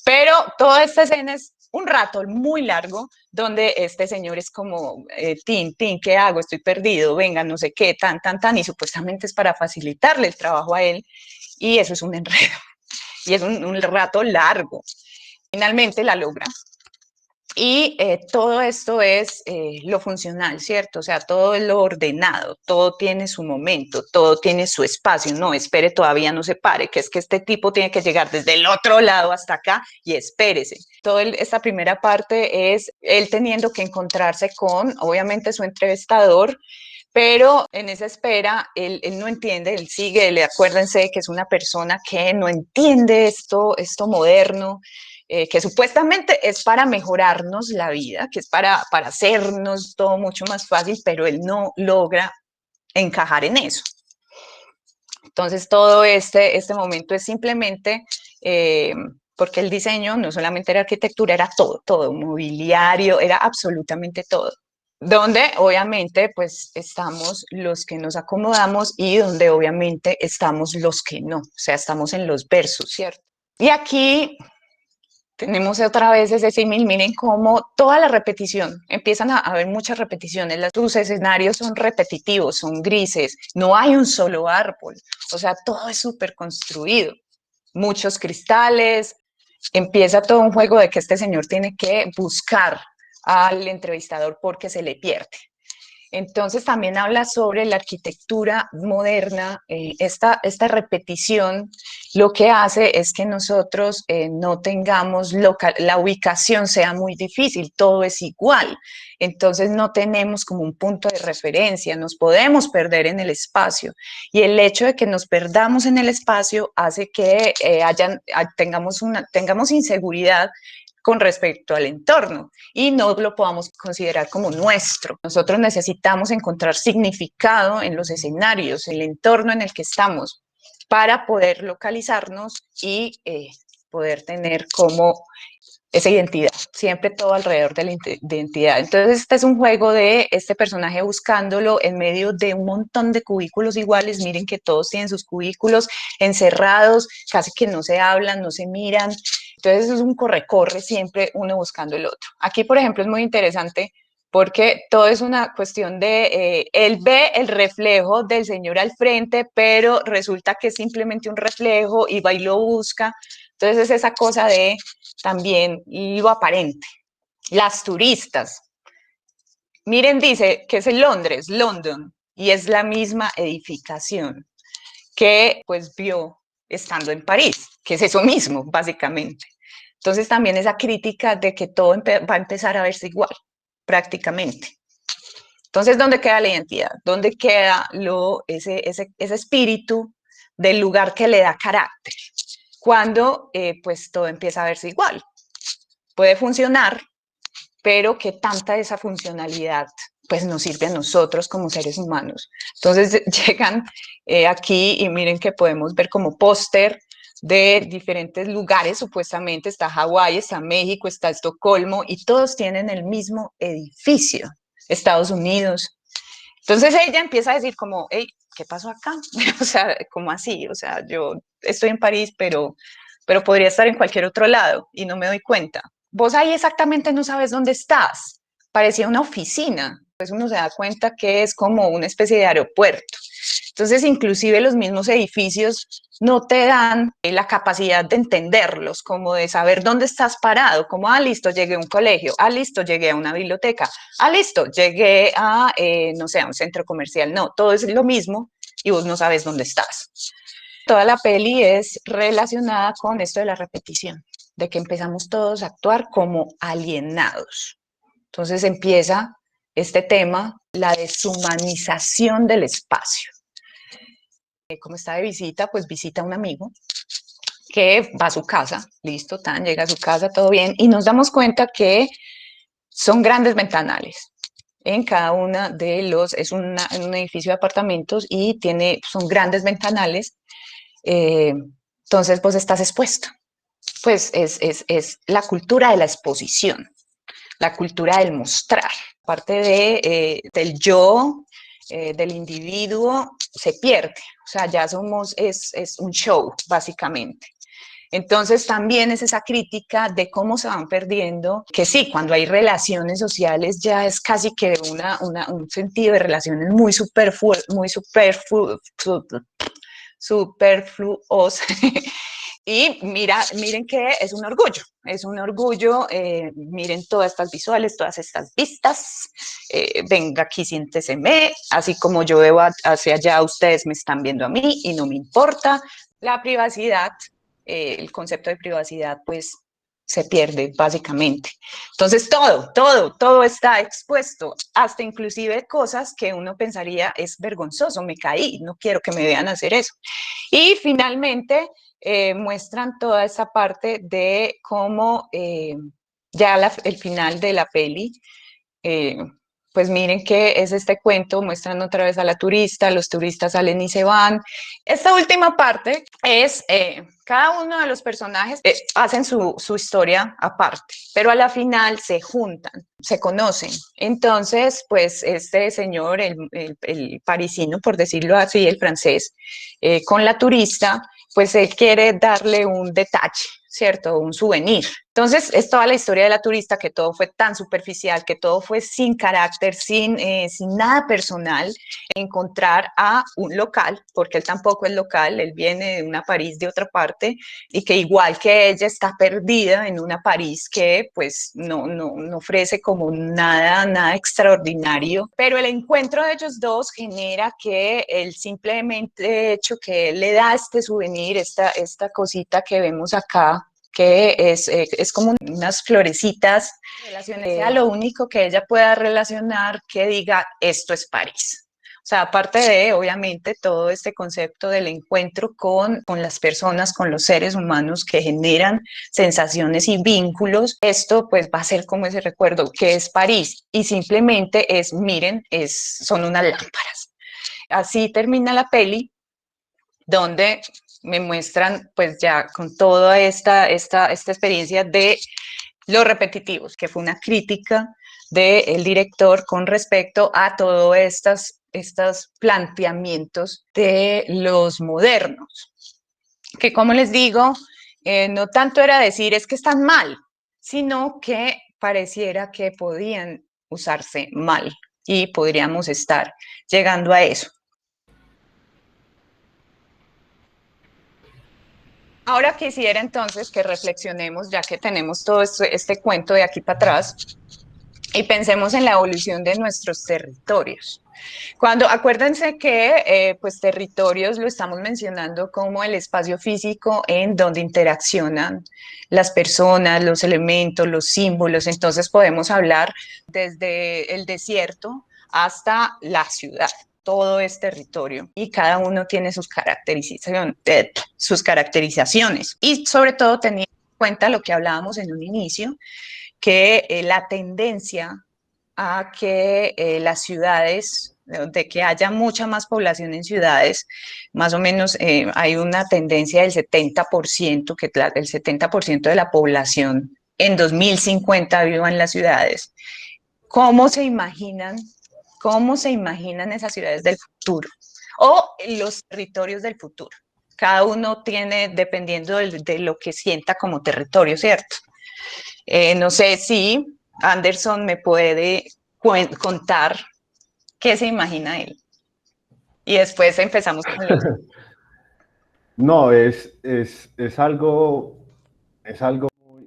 S1: pero toda esta escena es un rato muy largo donde este señor es como, tin, ¿qué hago? Estoy perdido, venga, no sé qué, tan, y supuestamente es para facilitarle el trabajo a él, y eso es un enredo, y es un rato largo. Finalmente la logra. Y todo esto es lo funcional, ¿cierto? O sea, todo es lo ordenado, todo tiene su momento, todo tiene su espacio. No, espere, todavía no se pare, que es que este tipo tiene que llegar desde el otro lado hasta acá y espérese. Toda esta primera parte es él teniendo que encontrarse con, obviamente, su entrevistador, pero en esa espera él no entiende, él sigue, acuérdense que es una persona que no entiende esto moderno, que supuestamente es para mejorarnos la vida, que es para hacernos todo mucho más fácil, pero él no logra encajar en eso. Entonces todo este momento es simplemente porque el diseño no solamente era arquitectura, era todo, mobiliario, era absolutamente todo. Donde obviamente pues estamos los que nos acomodamos y donde obviamente estamos los que no, o sea, estamos en los versos, ¿cierto? Y aquí tenemos otra vez ese símil, miren cómo toda la repetición, empiezan a haber muchas repeticiones, tus escenarios son repetitivos, son grises, no hay un solo árbol, o sea, todo es súper construido, muchos cristales, empieza todo un juego de que este señor tiene que buscar al entrevistador porque se le pierde. Entonces también habla sobre la arquitectura moderna, esta repetición lo que hace es que nosotros no tengamos la ubicación sea muy difícil, todo es igual, entonces no tenemos como un punto de referencia, nos podemos perder en el espacio y el hecho de que nos perdamos en el espacio hace que tengamos inseguridad con respecto al entorno y no lo podamos considerar como nuestro. Nosotros necesitamos encontrar significado en los escenarios, el entorno en el que estamos, para poder localizarnos y poder tener como esa identidad, siempre todo alrededor de la identidad. Entonces este es un juego de este personaje buscándolo en medio de un montón de cubículos iguales, miren que todos tienen sus cubículos encerrados, casi que no se hablan, no se miran, entonces es un corre-corre siempre uno buscando el otro. Aquí por ejemplo es muy interesante porque todo es una cuestión de, él ve el reflejo del señor al frente, pero resulta que es simplemente un reflejo y va y lo busca, entonces es esa cosa de también lo aparente. Las turistas. Miren, dice que es en Londres, London, y es la misma edificación que pues vio estando en París, que es eso mismo, básicamente. Entonces también esa crítica de que todo va a empezar a verse igual, prácticamente. Entonces, ¿dónde queda la identidad? ¿Dónde queda ese espíritu del lugar que le da carácter? Cuando pues todo empieza a verse igual. Puede funcionar, pero que tanta de esa funcionalidad pues nos sirve a nosotros como seres humanos. Entonces llegan aquí y miren que podemos ver como póster de diferentes lugares, supuestamente está Hawái, está México, está Estocolmo, y todos tienen el mismo edificio, Estados Unidos. Entonces ella empieza a decir como, hey, ¿qué pasó acá? O sea, ¿cómo así? O sea, yo estoy en París, pero podría estar en cualquier otro lado y no me doy cuenta. Vos ahí exactamente no sabes dónde estás. Parecía una oficina. Pues uno se da cuenta que es como una especie de aeropuerto. Entonces, inclusive los mismos edificios no te dan la capacidad de entenderlos, como de saber dónde estás parado, como, listo, llegué a un colegio, listo, llegué a una biblioteca, listo, llegué a, no sé, a un centro comercial. No, todo es lo mismo y vos no sabes dónde estás. Toda la peli es relacionada con esto de la repetición, de que empezamos todos a actuar como alienados. Entonces empieza este tema, la deshumanización del espacio. Como está de visita, pues visita a un amigo que va a su casa, listo, llega a su casa, todo bien, y nos damos cuenta que son grandes ventanales. En cada una de los, es un edificio de apartamentos y son grandes ventanales, entonces vos estás expuesto. Pues es la cultura de la exposición, la cultura del mostrar. Parte del yo, del individuo, se pierde. O sea, ya es un show, básicamente. Entonces también es esa crítica de cómo se van perdiendo, que sí, cuando hay relaciones sociales ya es casi que un sentido de relaciones muy superfluos. Y miren que es un orgullo, miren todas estas visuales, todas estas vistas, venga aquí, siénteseme, así como yo veo hacia allá, ustedes me están viendo a mí y no me importa. La privacidad, el concepto de privacidad, pues se pierde básicamente. Entonces todo está expuesto, hasta inclusive cosas que uno pensaría es vergonzoso, me caí, no quiero que me vean hacer eso. Y finalmente muestran toda esa parte de cómo ya el final de la peli, pues miren que es este cuento, muestran otra vez a la turista, los turistas salen y se van. Esta última parte es, cada uno de los personajes hacen su historia aparte, pero a la final se juntan, se conocen. Entonces, pues este señor, el parisino, por decirlo así, el francés, con la turista, pues él quiere darle un detalle, ¿cierto? Un souvenir. Entonces, es toda la historia de la turista, que todo fue tan superficial, que todo fue sin carácter, sin nada personal. Encontrar a un local, porque él tampoco es local, él viene de una París de otra parte, y que igual que ella está perdida en una París que pues no ofrece como nada extraordinario, pero el encuentro de ellos dos genera que el simplemente hecho que él le da este souvenir, esta cosita que vemos acá, que es como unas florecitas, sea lo único que ella pueda relacionar que diga, esto es París. O sea, aparte de, obviamente, todo este concepto del encuentro con las personas, con los seres humanos que generan sensaciones y vínculos, esto pues va a ser como ese recuerdo que es París, y simplemente miren, son unas lámparas. Así termina la peli, donde me muestran pues ya con toda esta experiencia de los repetitivos, que fue una crítica del director con respecto a todos estos planteamientos de los modernos, que como les digo, no tanto era decir es que están mal, sino que pareciera que podían usarse mal y podríamos estar llegando a eso. Ahora quisiera entonces que reflexionemos, ya que tenemos todo este cuento de aquí para atrás, y pensemos en la evolución de nuestros territorios. Cuando acuérdense que pues territorios lo estamos mencionando como el espacio físico en donde interaccionan las personas, los elementos, los símbolos. Entonces podemos hablar desde el desierto hasta la ciudad. Todo es territorio y cada uno tiene sus caracterizaciones y sobre todo teniendo en cuenta lo que hablábamos en un inicio, que la tendencia a que las ciudades, de que haya mucha más población en ciudades, más o menos hay una tendencia del 70%, que el 70% de la población en 2050 viva en las ciudades. ¿Cómo se imaginan, cómo se imaginan esas ciudades del futuro o los territorios del futuro? Cada uno tiene, dependiendo de lo que sienta como territorio, ¿cierto? No sé si Anderson me puede contar qué se imagina él. Y después empezamos con los...
S2: No, es algo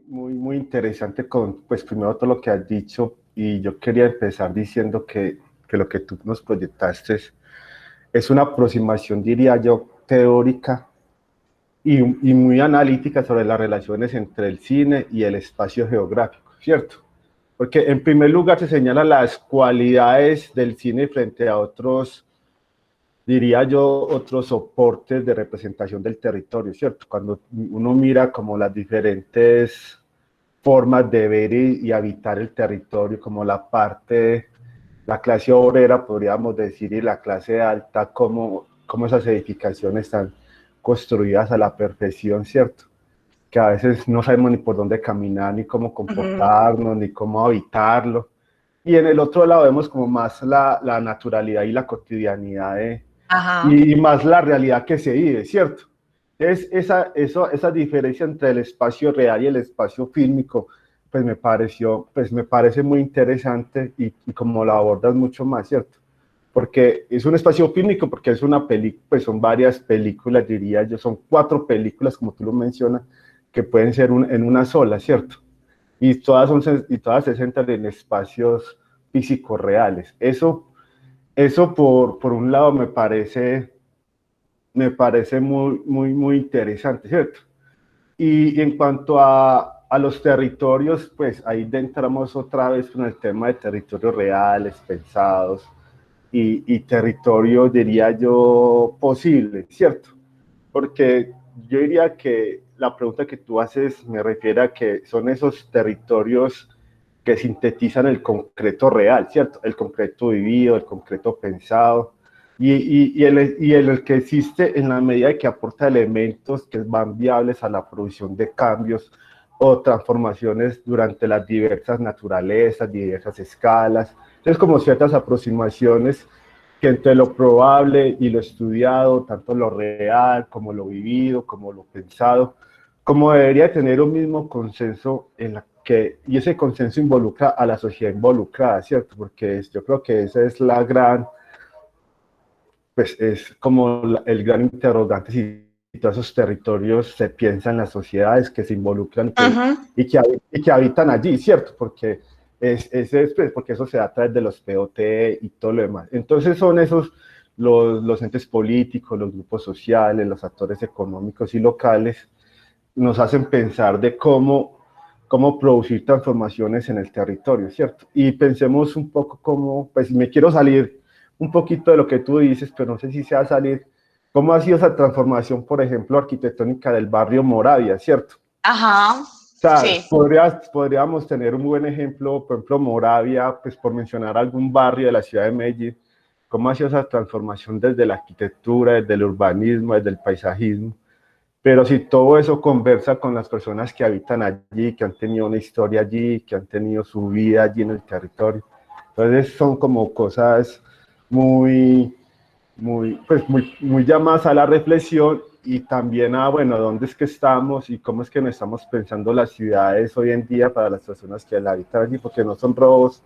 S2: muy interesante con, pues primero todo lo que has dicho, y yo quería empezar diciendo que lo que tú nos proyectaste es una aproximación, diría yo, teórica y muy analítica sobre las relaciones entre el cine y el espacio geográfico, ¿cierto? Porque en primer lugar se señalan las cualidades del cine frente a otros, diría yo, otros soportes de representación del territorio, ¿cierto? Cuando uno mira como las diferentes formas de ver y habitar el territorio, como la clase obrera, podríamos decir, y la clase alta, como esas edificaciones están construidas a la perfección, ¿cierto? Que a veces no sabemos ni por dónde caminar, ni cómo comportarnos, ni cómo habitarlo. Y en el otro lado vemos como más la naturalidad y la cotidianidad y más la realidad que se vive, ¿cierto? Es esa diferencia entre el espacio real y el espacio fílmico, pues me parece muy interesante y como la abordas mucho más, ¿cierto? Porque es un espacio fílmico, porque es una película, pues son varias películas, diría yo, son 4 películas, como tú lo mencionas, que pueden ser en una sola, ¿cierto? Y todas se centran en espacios físicos reales. Eso por un lado me parece muy interesante, ¿cierto? Y en cuanto a los territorios, pues ahí entramos otra vez con el tema de territorios reales, pensados, y territorios, diría yo, posibles, ¿cierto? Porque yo diría que la pregunta que tú haces me refiere a que son esos territorios que sintetizan el concreto real, ¿cierto? El concreto vivido, el concreto pensado, el que existe en la medida que aporta elementos que van viables a la producción de cambios o transformaciones durante las diversas naturalezas, diversas escalas. Entonces, como ciertas aproximaciones que entre lo probable y lo estudiado, tanto lo real como lo vivido, como lo pensado, como debería tener un mismo consenso y ese consenso involucra a la sociedad involucrada, ¿cierto? Porque yo creo que esa es la gran, pues es como el gran interrogante si todos esos territorios se piensan en las sociedades que se involucran y que habitan allí, ¿cierto? Porque porque eso se da a través de los POT y todo lo demás. Entonces son esos los entes políticos, los grupos sociales, los actores económicos y locales nos hacen pensar de cómo producir transformaciones en el territorio, ¿cierto? Y pensemos un poco pues me quiero salir un poquito de lo que tú dices, pero no sé si sea salir, cómo ha sido esa transformación, por ejemplo, arquitectónica del barrio Moravia, ¿cierto?
S1: Ajá,
S2: O sea,
S1: sí.
S2: podríamos tener un buen ejemplo, por ejemplo, Moravia, pues por mencionar algún barrio de la ciudad de Medellín, cómo ha sido esa transformación desde la arquitectura, desde el urbanismo, desde el paisajismo. Pero si todo eso conversa con las personas que habitan allí, que han tenido una historia allí, que han tenido su vida allí en el territorio. Entonces son como cosas muy llamadas a la reflexión y también a, bueno, dónde es que estamos y cómo es que nos estamos pensando las ciudades hoy en día para las personas que la habitan allí, porque no son robots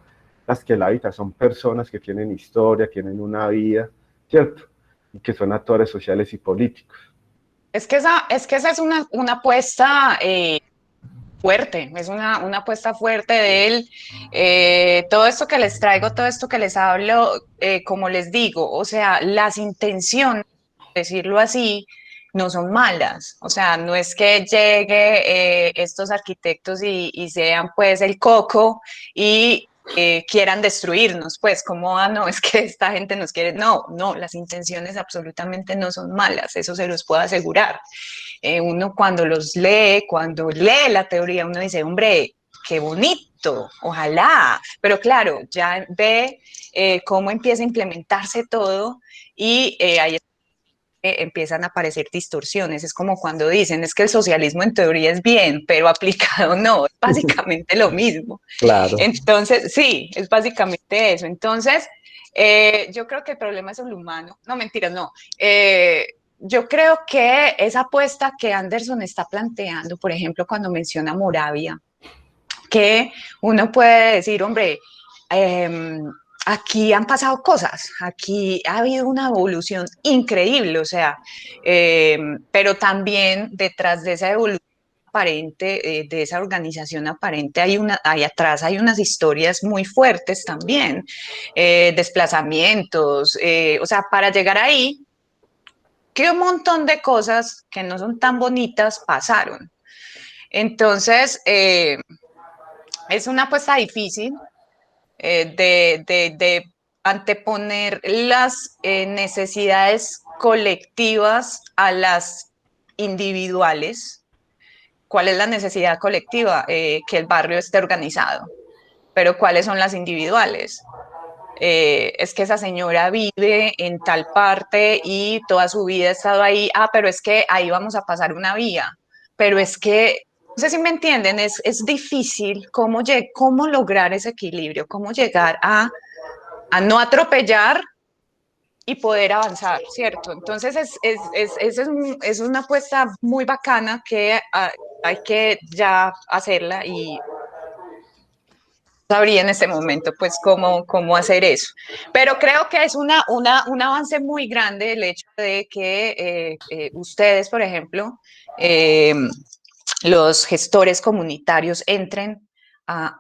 S2: las que la habitan, son personas que tienen historia, tienen una vida, ¿cierto? Y que son actores sociales y políticos.
S1: Es que esa es una apuesta fuerte, es una apuesta fuerte de él. Todo esto que les traigo, todo esto que les hablo, como les digo, o sea, las intenciones, decirlo así, no son malas. O sea, no es que llegue estos arquitectos y sean pues el coco y quieran destruirnos, pues como, ah, no, es que esta gente nos quiere. No, no, las intenciones absolutamente no son malas, eso se los puedo asegurar. Uno cuando lee la teoría, uno dice, hombre, qué bonito, ojalá, pero claro, ya ve cómo empieza a implementarse todo y ahí empiezan a aparecer distorsiones. Es como cuando dicen, es que el socialismo en teoría es bien, pero aplicado no, es básicamente lo mismo.
S2: Claro.
S1: Entonces, sí, es básicamente eso. Entonces, yo creo que el problema es el humano. No, mentiras, no. Yo creo que esa apuesta que Anderson está planteando, por ejemplo, cuando menciona Moravia, que uno puede decir, hombre, aquí han pasado cosas, aquí ha habido una evolución increíble, o sea, pero también detrás de esa evolución aparente, de esa organización aparente, hay atrás hay unas historias muy fuertes también, desplazamientos, o sea, para llegar ahí, que un montón de cosas que no son tan bonitas pasaron. Entonces, es una apuesta difícil, de anteponer las necesidades colectivas a las individuales. ¿Cuál es la necesidad colectiva? Que el barrio esté organizado. Pero ¿cuáles son las individuales? Es que esa señora vive en tal parte y toda su vida ha estado ahí. Ah, pero es que ahí vamos a pasar una vía. Pero es que, no sé si me entienden, es difícil cómo lograr ese equilibrio, cómo llegar a no atropellar y poder avanzar, ¿cierto? Entonces es una apuesta muy bacana que hay que ya hacerla y sabría en este momento pues cómo hacer eso. Pero creo que es un avance muy grande el hecho de que ustedes, por ejemplo, los gestores comunitarios entren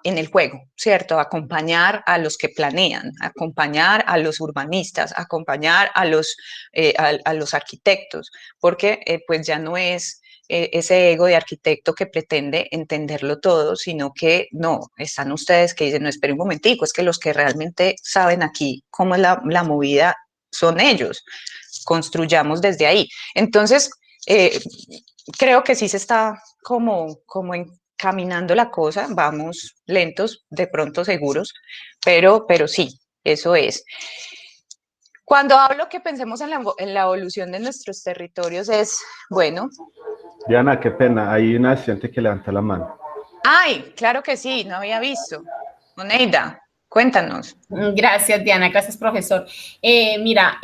S1: en el juego, ¿cierto? Acompañar a los que planean, acompañar a los urbanistas, acompañar a los arquitectos, porque pues ya no es ese ego de arquitecto que pretende entenderlo todo, sino que no, están ustedes que dicen, no, espere un momentico, es que los que realmente saben aquí cómo es la movida son ellos, construyamos desde ahí. Entonces, creo que sí se está como encaminando la cosa, vamos lentos, de pronto seguros, pero sí, eso es. Cuando hablo que pensemos en la evolución de nuestros territorios es, bueno.
S2: Diana, qué pena, hay una estudiante que levanta la mano.
S1: Ay, claro que sí, no había visto. Oneida, cuéntanos.
S5: Gracias, Diana. Gracias, profesor. Mira,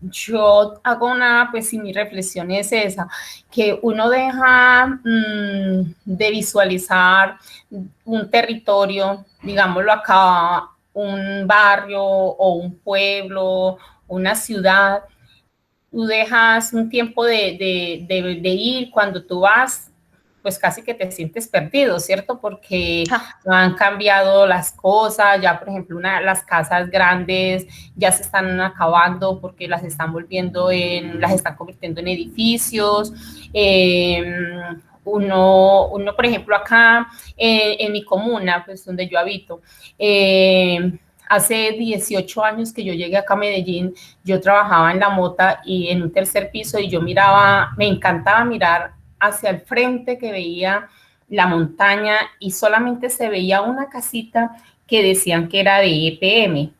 S5: yo hago una, pues sí, mi reflexión es esa, que uno deja de visualizar un territorio, digámoslo acá, un barrio o un pueblo, una ciudad. Tú dejas un tiempo de ir cuando tú vas, pues casi que te sientes perdido, ¿cierto? Porque han cambiado las cosas, ya por ejemplo las casas grandes ya se están acabando porque las están las están convirtiendo en edificios. Uno, por ejemplo, acá en mi comuna, pues donde yo habito, hace 18 años que yo llegué acá a Medellín, yo trabajaba en la mota y en un tercer piso y yo miraba, me encantaba mirar hacia el frente que veía la montaña y solamente se veía una casita que decían que era de EPM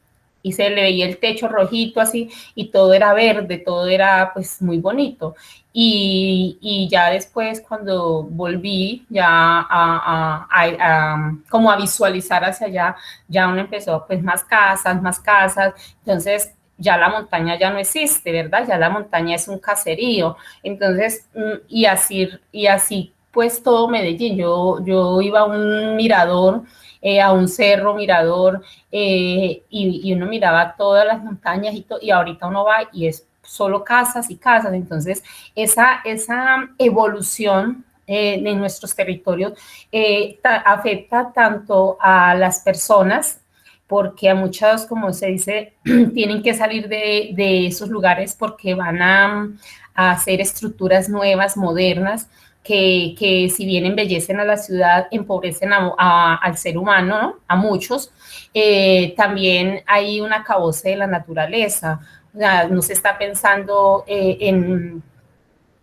S5: y se le veía el techo rojito así y todo era verde, todo era pues muy bonito. Y ya después cuando volví ya como a visualizar hacia allá, ya uno empezó pues más casas, entonces ya la montaña ya no existe, ¿verdad? Ya la montaña es un caserío. Entonces, y así pues todo Medellín. Yo iba a un mirador, a un cerro mirador, y uno miraba todas las montañas y ahorita uno va y es solo casas y casas. Entonces, esa evolución en nuestros territorios afecta tanto a las personas, porque a muchas, como se dice, tienen que salir de esos lugares porque van a hacer estructuras nuevas, modernas, que si bien embellecen a la ciudad, empobrecen al ser humano, ¿no? A muchos. También hay un acabose de la naturaleza. O sea, no se está pensando en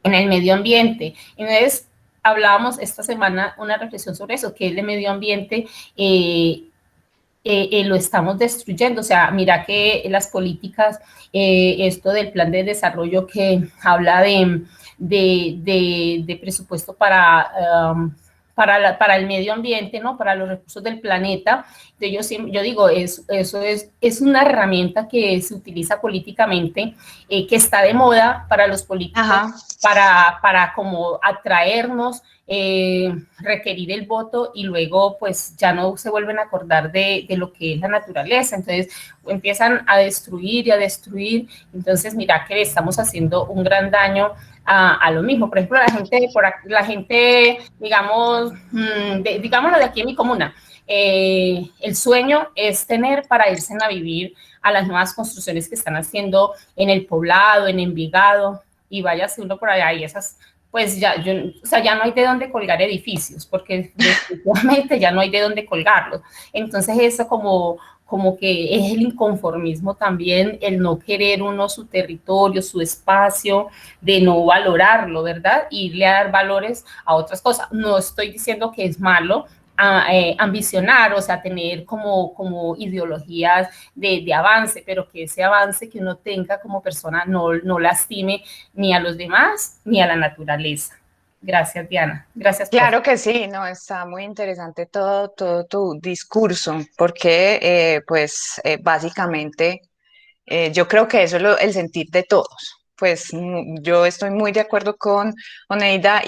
S5: el medio ambiente. Entonces, hablábamos esta semana una reflexión sobre eso, que el medio ambiente lo estamos destruyendo. O sea, mira que las políticas, esto del plan de desarrollo que habla de presupuesto para el medio ambiente, ¿no? Para los recursos del planeta. Yo digo, eso es una herramienta que se utiliza políticamente, que está de moda para los políticos, para como atraernos, requerir el voto y luego pues ya no se vuelven a acordar de lo que es la naturaleza. Entonces empiezan a destruir y a destruir. Entonces mira que estamos haciendo un gran daño a lo mismo. Por ejemplo, la gente digamos, digámoslo de aquí en mi comuna, el sueño es tener para irse a vivir a las nuevas construcciones que están haciendo en el Poblado, en Envigado, y váyase uno por allá y esas, pues o sea, ya no hay de dónde colgar edificios, porque definitivamente ya no hay de dónde colgarlos. Entonces eso como que es el inconformismo también, el no querer uno su territorio, su espacio, de no valorarlo, ¿verdad? Irle a dar valores a otras cosas. No estoy diciendo que es malo ambicionar, o sea, tener como ideologías de avance, pero que ese avance que uno tenga como persona no lastime ni a los demás ni a la naturaleza. Gracias, Diana. Gracias.
S1: Claro que sí, no, está muy interesante todo tu discurso, porque básicamente yo creo que eso es el sentir de todos. Pues yo estoy muy de acuerdo con Oneida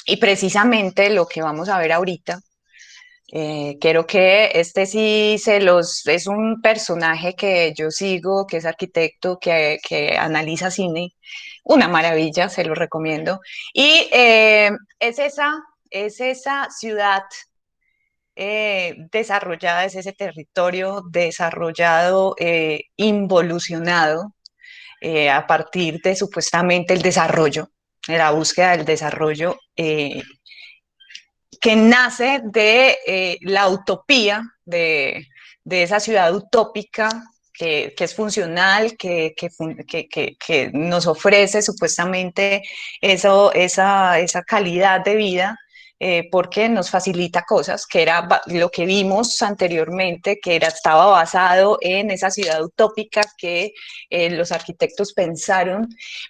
S1: y precisamente lo que vamos a ver ahorita, creo que este sí es un personaje que yo sigo, que es arquitecto, que analiza cine, una maravilla, se lo recomiendo. Y es esa ciudad desarrollada, es ese territorio desarrollado, involucionado, a partir de supuestamente el desarrollo, de la búsqueda del desarrollo, que nace de la utopía de esa ciudad utópica que es funcional, que nos ofrece supuestamente esa calidad de vida, porque nos facilita cosas, que era lo que vimos anteriormente, estaba basado en esa ciudad utópica que los arquitectos pensaron,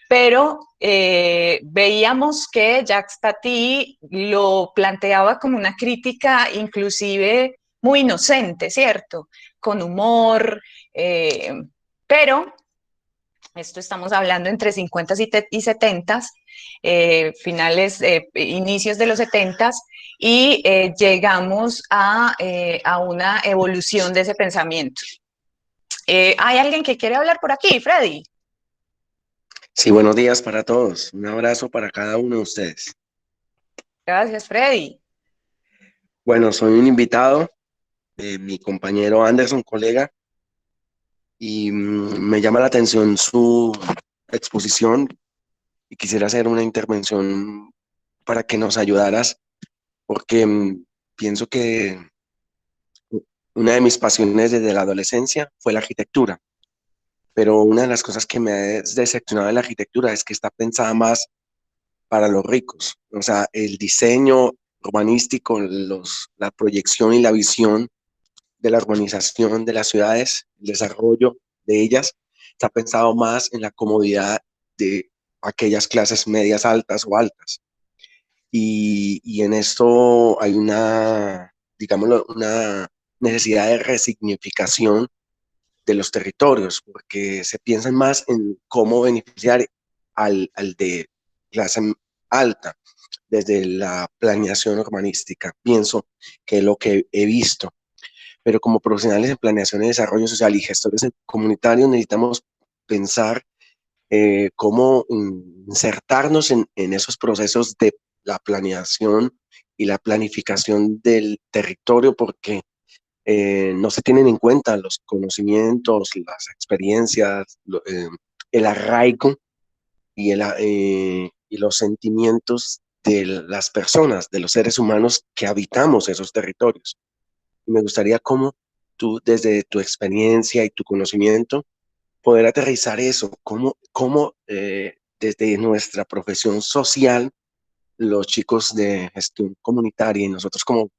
S1: pero veíamos que Jacques Tati lo planteaba como una crítica inclusive muy inocente, ¿cierto? Con humor, pero esto estamos hablando entre 50 y 70, inicios de los 70, y llegamos a una evolución de ese pensamiento. ¿Hay alguien que quiere hablar por aquí, Freddy?
S7: Sí, buenos días para todos. Un abrazo para cada uno de ustedes.
S1: Gracias, Freddy.
S7: Bueno, soy un invitado de mi compañero Anderson, colega, y me llama la atención su exposición y quisiera hacer una intervención para que nos ayudaras, porque pienso que una de mis pasiones desde la adolescencia fue la arquitectura, pero una de las cosas que me ha decepcionado de la arquitectura es que está pensada más para los ricos. O sea, el diseño urbanístico, la proyección y la visión de la urbanización de las ciudades, el desarrollo de ellas, está pensado más en la comodidad de aquellas clases medias altas o altas. Y en esto hay digámoslo, una necesidad de resignificación de los territorios, porque se piensa más en cómo beneficiar al de clase alta desde la planeación urbanística. Pienso que es lo que he visto, pero como profesionales en planeación y desarrollo social y gestores comunitarios necesitamos pensar cómo insertarnos en esos procesos de la planeación y la planificación del territorio, porque no se tienen en cuenta los conocimientos, las experiencias, el arraigo y los sentimientos de las personas, de los seres humanos que habitamos esos territorios. Y me gustaría cómo tú, desde tu experiencia y tu conocimiento, poder aterrizar eso, cómo desde nuestra profesión social, los chicos de gestión comunitaria y nosotros como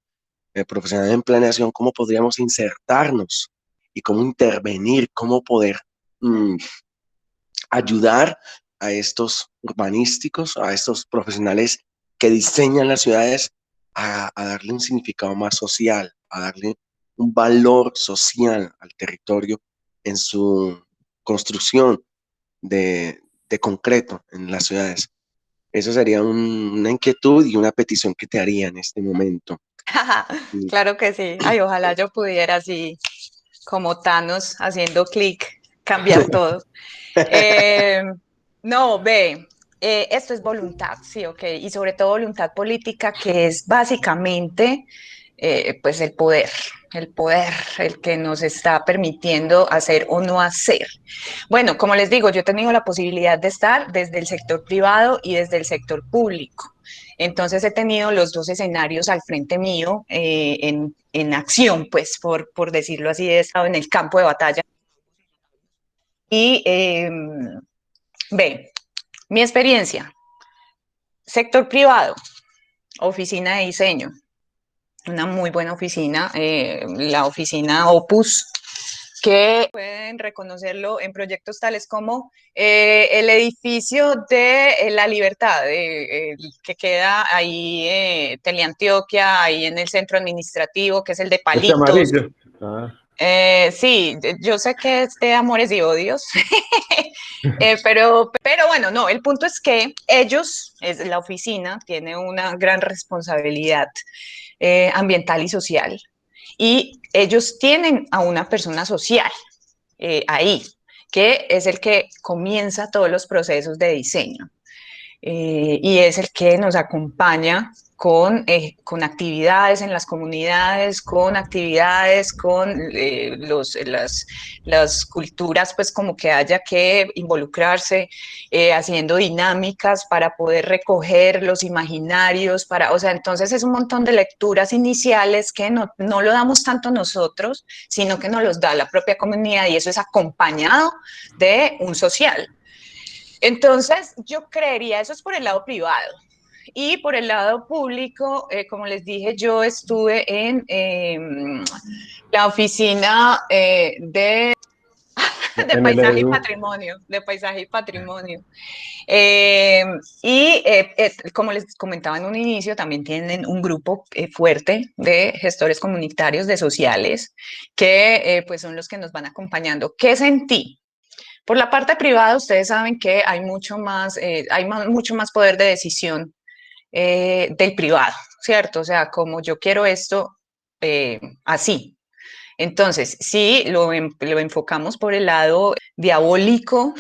S7: profesionales en planeación, cómo podríamos insertarnos y cómo intervenir, cómo poder ayudar a estos urbanísticos, a estos profesionales que diseñan las ciudades a darle un significado más social, a darle un valor social al territorio en su construcción de concreto en las ciudades. Eso sería una inquietud y una petición que te haría en este momento.
S1: Claro que sí. Ay, ojalá yo pudiera así, como Thanos, haciendo clic, cambiar todo. Eh, no, ve, esto es voluntad, sí, ok, y sobre todo voluntad política, que es básicamente, pues el poder, el que nos está permitiendo hacer o no hacer. Bueno, como les digo, yo he tenido la posibilidad de estar desde el sector privado y desde el sector público. Entonces he tenido los dos escenarios al frente mío en acción, pues por decirlo así, he estado en el campo de batalla. Y ve, mi experiencia, sector privado, oficina de diseño, una muy buena oficina, la oficina Opus, que pueden reconocerlo en proyectos tales como el edificio de la Libertad, que queda ahí, Teleantioquia, ahí en el centro administrativo, que es el de
S2: Este
S1: Palitos.
S2: amarillo. Ah.
S1: Sí, yo sé que es de amores y odios, pero bueno, no, el punto es que ellos, la oficina, tiene una gran responsabilidad ambiental y social, y ellos tienen a una persona social ahí, que es el que comienza todos los procesos de diseño. Y es el que nos acompaña con actividades en las comunidades, con actividades con las culturas, pues como que haya que involucrarse, haciendo dinámicas para poder recoger los imaginarios, o sea, entonces es un montón de lecturas iniciales que no lo damos tanto nosotros, sino que nos los da la propia comunidad, y eso es acompañado de un social. Entonces, yo creería, eso es por el lado privado. Y por el lado público, como les dije, yo estuve en la oficina de
S2: En el
S1: paisaje y
S2: EDU.
S1: patrimonio, de paisaje y patrimonio. Como les comentaba en un inicio, también tienen un grupo fuerte de gestores comunitarios, de sociales, que pues son los que nos van acompañando. ¿Qué sentí? Por la parte privada, ustedes saben que hay mucho más poder de decisión del privado, ¿cierto? O sea, como yo quiero esto así. Entonces, si lo enfocamos por el lado diabólico,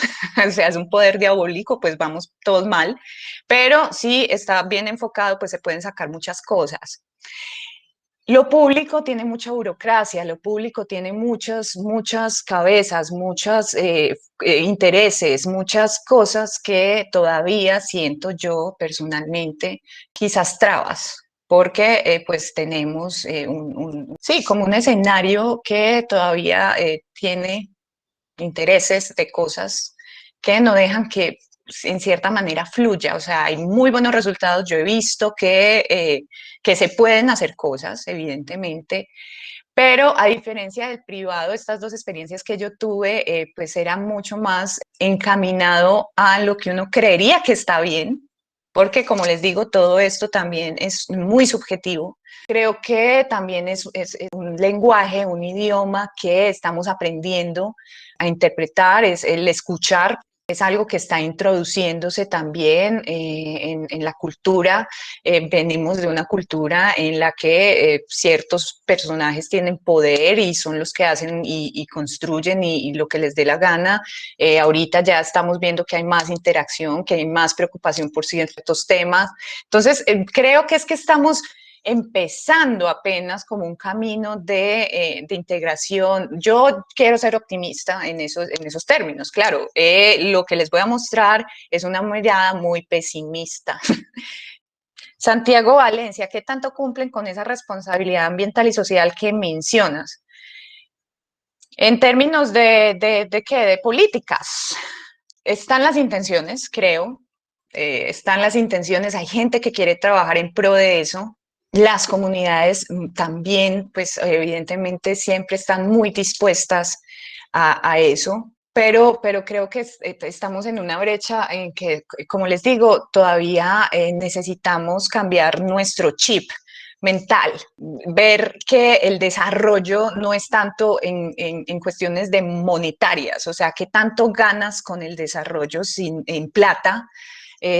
S1: o sea, es un poder diabólico, pues vamos todos mal, pero si está bien enfocado, pues se pueden sacar muchas cosas. Lo público tiene mucha burocracia, lo público tiene muchas cabezas, muchos intereses, muchas cosas que todavía siento yo personalmente quizás trabas, porque pues tenemos sí, como un escenario que todavía tiene intereses de cosas que no dejan que en cierta manera fluya. O sea, hay muy buenos resultados. Yo he visto que se pueden hacer cosas, evidentemente, pero a diferencia del privado, estas dos experiencias que yo tuve, pues era mucho más encaminado a lo que uno creería que está bien, porque como les digo, todo esto también es muy subjetivo. Creo que también es un lenguaje, un idioma que estamos aprendiendo a interpretar, es el escuchar. Es algo que está introduciéndose también en la cultura. Venimos de una cultura en la que ciertos personajes tienen poder y son los que hacen y construyen y lo que les dé la gana. Ahorita ya estamos viendo que hay más interacción, que hay más preocupación por ciertos temas. Entonces, creo que es que estamos empezando apenas como un camino de integración. Yo quiero ser optimista en esos términos, claro. Lo que les voy a mostrar es una mirada muy pesimista. Santiago, Valencia, ¿qué tanto cumplen con esa responsabilidad ambiental y social que mencionas? En términos ¿qué? De políticas. Están las intenciones, creo. Están las intenciones, hay gente que quiere trabajar en pro de eso. Las comunidades también, pues evidentemente siempre están muy dispuestas a eso, pero creo que estamos en una brecha en que, como les digo, todavía necesitamos cambiar nuestro chip mental, ver que el desarrollo no es tanto en cuestiones de monetarias, o sea, qué tanto ganas con el desarrollo en plata,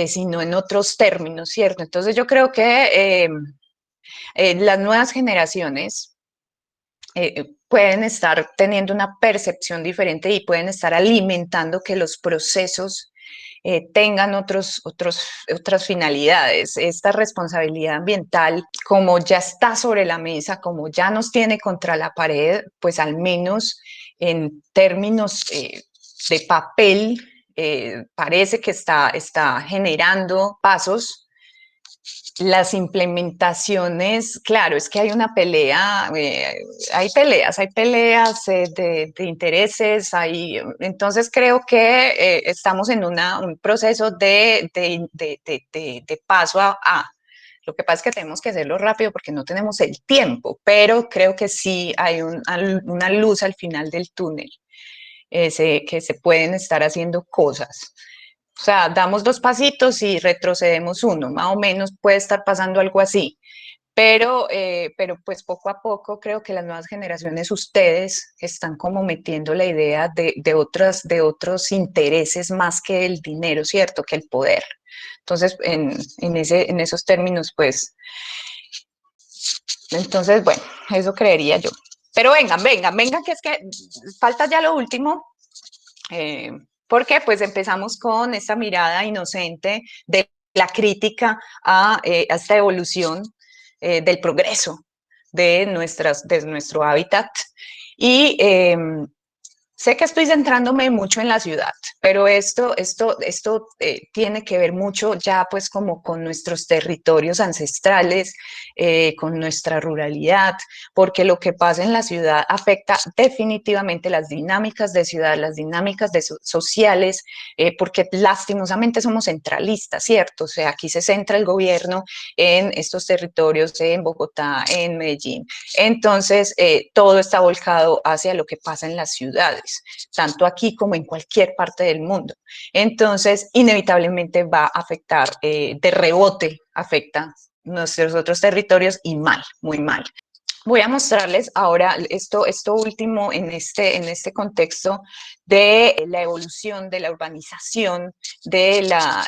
S1: sino en otros términos, ¿cierto? Entonces yo creo que las nuevas generaciones pueden estar teniendo una percepción diferente y pueden estar alimentando que los procesos tengan otras finalidades. Esta responsabilidad ambiental, como ya está sobre la mesa, como ya nos tiene contra la pared, pues al menos en términos de papel, parece que está generando pasos. Las implementaciones, claro, es que hay una pelea, hay peleas de intereses, entonces creo que estamos en un proceso de paso a. Lo que pasa es que tenemos que hacerlo rápido porque no tenemos el tiempo, pero creo que sí hay una luz al final del túnel, que se pueden estar haciendo cosas. O sea, damos 2 pasitos y retrocedemos 1, más o menos puede estar pasando algo así. Pero pues poco a poco creo que las nuevas generaciones, ustedes están como metiendo la idea de otros intereses más que el dinero, ¿cierto? Que el poder. Entonces, en esos términos, pues, entonces, bueno, eso creería yo. Pero vengan, que es que falta ya lo último. Porque pues empezamos con esta mirada inocente de la crítica a esta evolución del progreso de nuestro hábitat. Y sé que estoy centrándome mucho en la ciudad, pero esto tiene que ver mucho ya pues como con nuestros territorios ancestrales, con nuestra ruralidad, porque lo que pasa en la ciudad afecta definitivamente las dinámicas de ciudad, las dinámicas sociales, porque lastimosamente somos centralistas, ¿cierto? O sea, aquí se centra el gobierno en estos territorios, en Bogotá, en Medellín. Entonces, todo está volcado hacia lo que pasa en las ciudades, tanto aquí como en cualquier parte del mundo. Entonces, inevitablemente va a afectar, de rebote, afecta nuestros otros territorios y mal, muy mal. Voy a mostrarles ahora esto último en este contexto de la evolución, de la urbanización, de la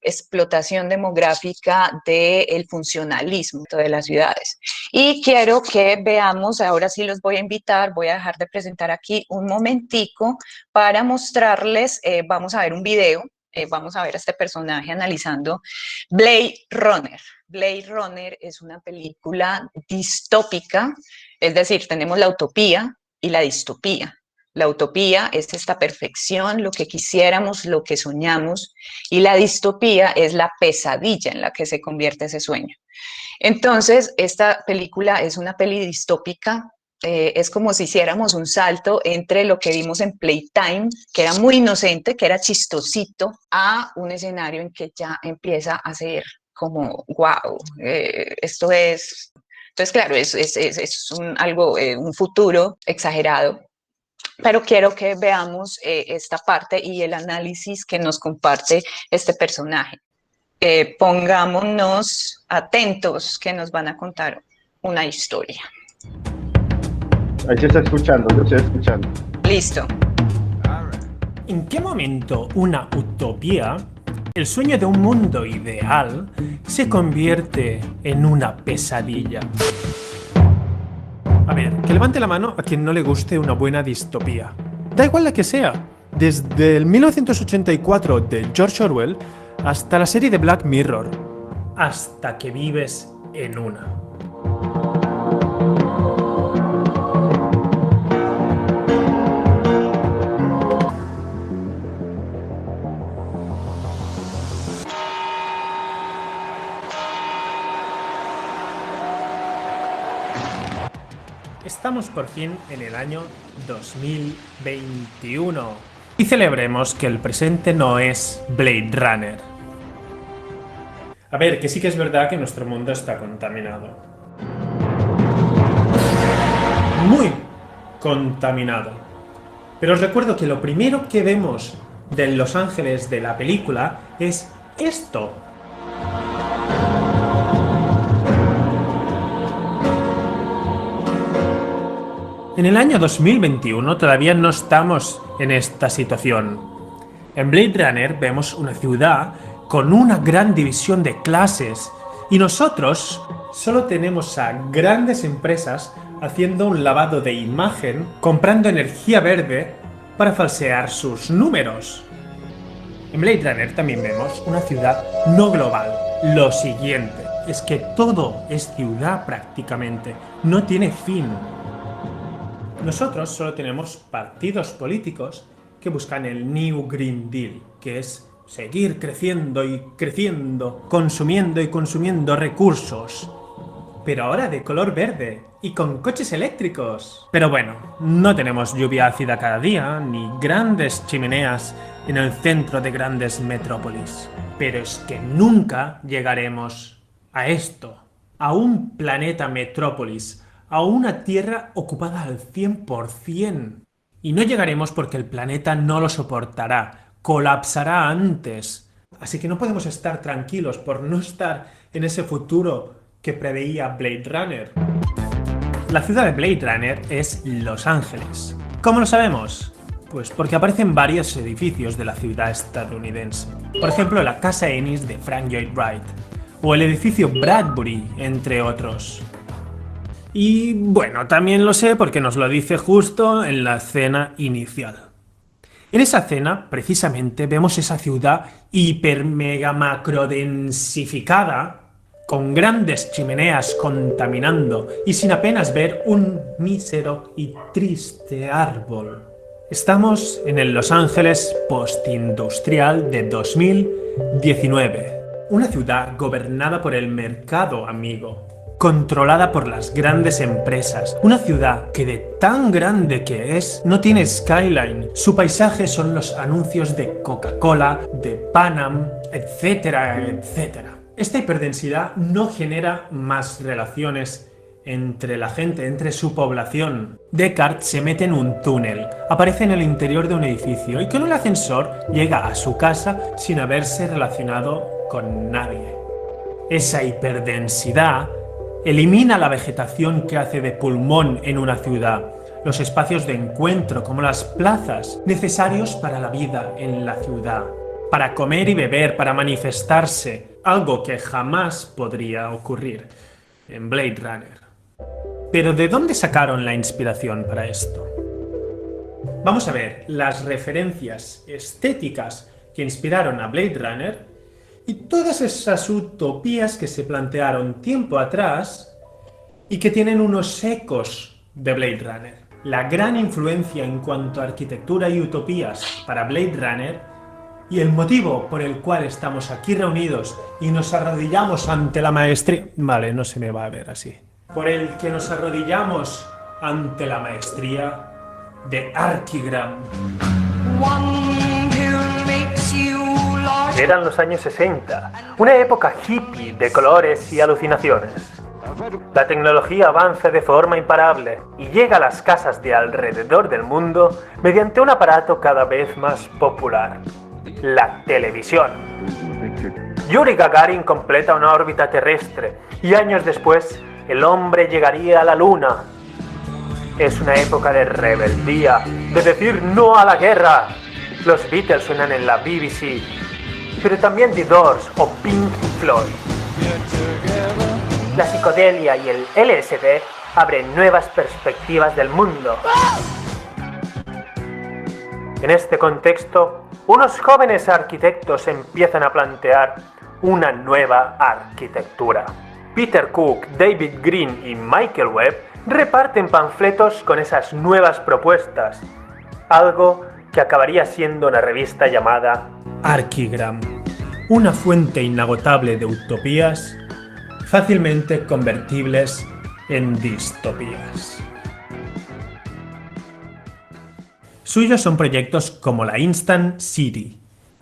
S1: explotación demográfica, del funcionalismo de las ciudades. Y quiero que veamos, ahora sí los voy a invitar, voy a dejar de presentar aquí un momentico para mostrarles, vamos a ver un video, vamos a ver a este personaje analizando Blade Runner. Blade Runner es una película distópica, es decir, tenemos la utopía y la distopía. La utopía es esta perfección, lo que quisiéramos, lo que soñamos, y la distopía es la pesadilla en la que se convierte ese sueño. Entonces, esta película es una peli distópica, es como si hiciéramos un salto entre lo que vimos en Playtime, que era muy inocente, que era chistosito, a un escenario en que ya empieza a ser como, wow, esto es... Entonces, claro, es un futuro exagerado, pero quiero que veamos esta parte y el análisis que nos comparte este personaje. Pongámonos atentos que nos van a contar una historia.
S2: Ahí se está escuchando, yo estoy escuchando.
S1: Listo.
S8: ¿En qué momento una utopía, el sueño de un mundo ideal, se convierte en una pesadilla? A ver, que levante la mano a quien no le guste una buena distopía. Da igual la que sea. Desde el 1984 de George Orwell hasta la serie de Black Mirror. Hasta que vives en una. Estamos por fin en el año 2021 y celebremos que el presente no es Blade Runner. A ver, que sí que es verdad que nuestro mundo está contaminado. Muy contaminado. Pero os recuerdo que lo primero que vemos de Los Ángeles de la película es esto. En el año 2021 todavía no estamos en esta situación. En Blade Runner vemos una ciudad con una gran división de clases y nosotros solo tenemos a grandes empresas haciendo un lavado de imagen, comprando energía verde para falsear sus números. En Blade Runner también vemos una ciudad no global. Lo siguiente es que todo es ciudad prácticamente, no tiene fin. Nosotros solo tenemos partidos políticos que buscan el New Green Deal, que es seguir creciendo y creciendo, consumiendo y consumiendo recursos. Pero ahora de color verde y con coches eléctricos. Pero bueno, no tenemos lluvia ácida cada día, ni grandes chimeneas en el centro de grandes metrópolis. Pero es que nunca llegaremos a esto, a un planeta metrópolis, a una Tierra ocupada al 100%. Y no llegaremos porque el planeta no lo soportará, colapsará antes. Así que no podemos estar tranquilos por no estar en ese futuro que preveía Blade Runner. La ciudad de Blade Runner es Los Ángeles. ¿Cómo lo sabemos? Pues porque aparecen varios edificios de la ciudad estadounidense. Por ejemplo, la Casa Ennis de Frank Lloyd Wright, o el edificio Bradbury, entre otros. Y bueno, también lo sé porque nos lo dice justo en la escena inicial. En esa escena, precisamente, vemos esa ciudad hiper mega macro densificada, con grandes chimeneas contaminando y sin apenas ver un mísero y triste árbol. Estamos en el Los Ángeles postindustrial de 2019, una ciudad gobernada por el mercado amigo, controlada por las grandes empresas, una ciudad que de tan grande que es, no tiene skyline, su paisaje son los anuncios de Coca-Cola, de Panam, etcétera, etcétera. Esta hiperdensidad no genera más relaciones entre la gente, entre su población. Deckard se mete en un túnel, aparece en el interior de un edificio y con un ascensor llega a su casa sin haberse relacionado con nadie. Esa hiperdensidad elimina la vegetación que hace de pulmón en una ciudad, los espacios de encuentro como las plazas, necesarios para la vida en la ciudad, para comer y beber, para manifestarse, algo que jamás podría ocurrir en Blade Runner. Pero ¿de dónde sacaron la inspiración para esto? Vamos a ver las referencias estéticas que inspiraron a Blade Runner y todas esas utopías que se plantearon tiempo atrás y que tienen unos ecos de Blade Runner. La gran influencia en cuanto a arquitectura y utopías para Blade Runner y el motivo por el cual estamos aquí reunidos y nos arrodillamos ante la maestría... Vale, no se me va a ver así. Por el que nos arrodillamos ante la maestría de Archigram. Eran los años 60, una época hippie de colores y alucinaciones. La tecnología avanza de forma imparable y llega a las casas de alrededor del mundo mediante un aparato cada vez más popular: la televisión. Yuri Gagarin completa una órbita terrestre y años después el hombre llegaría a la luna. Es una época de rebeldía, de decir no a la guerra. Los Beatles suenan en la BBC, pero también The Doors o Pink Floyd. La psicodelia y el LSD abren nuevas perspectivas del mundo. En este contexto, unos jóvenes arquitectos empiezan a plantear una nueva arquitectura. Peter Cook, David Green y Michael Webb reparten panfletos con esas nuevas propuestas, algo que acabaría siendo una revista llamada Archigram, una fuente inagotable de utopías fácilmente convertibles en distopías. Suyos son proyectos como la Instant City,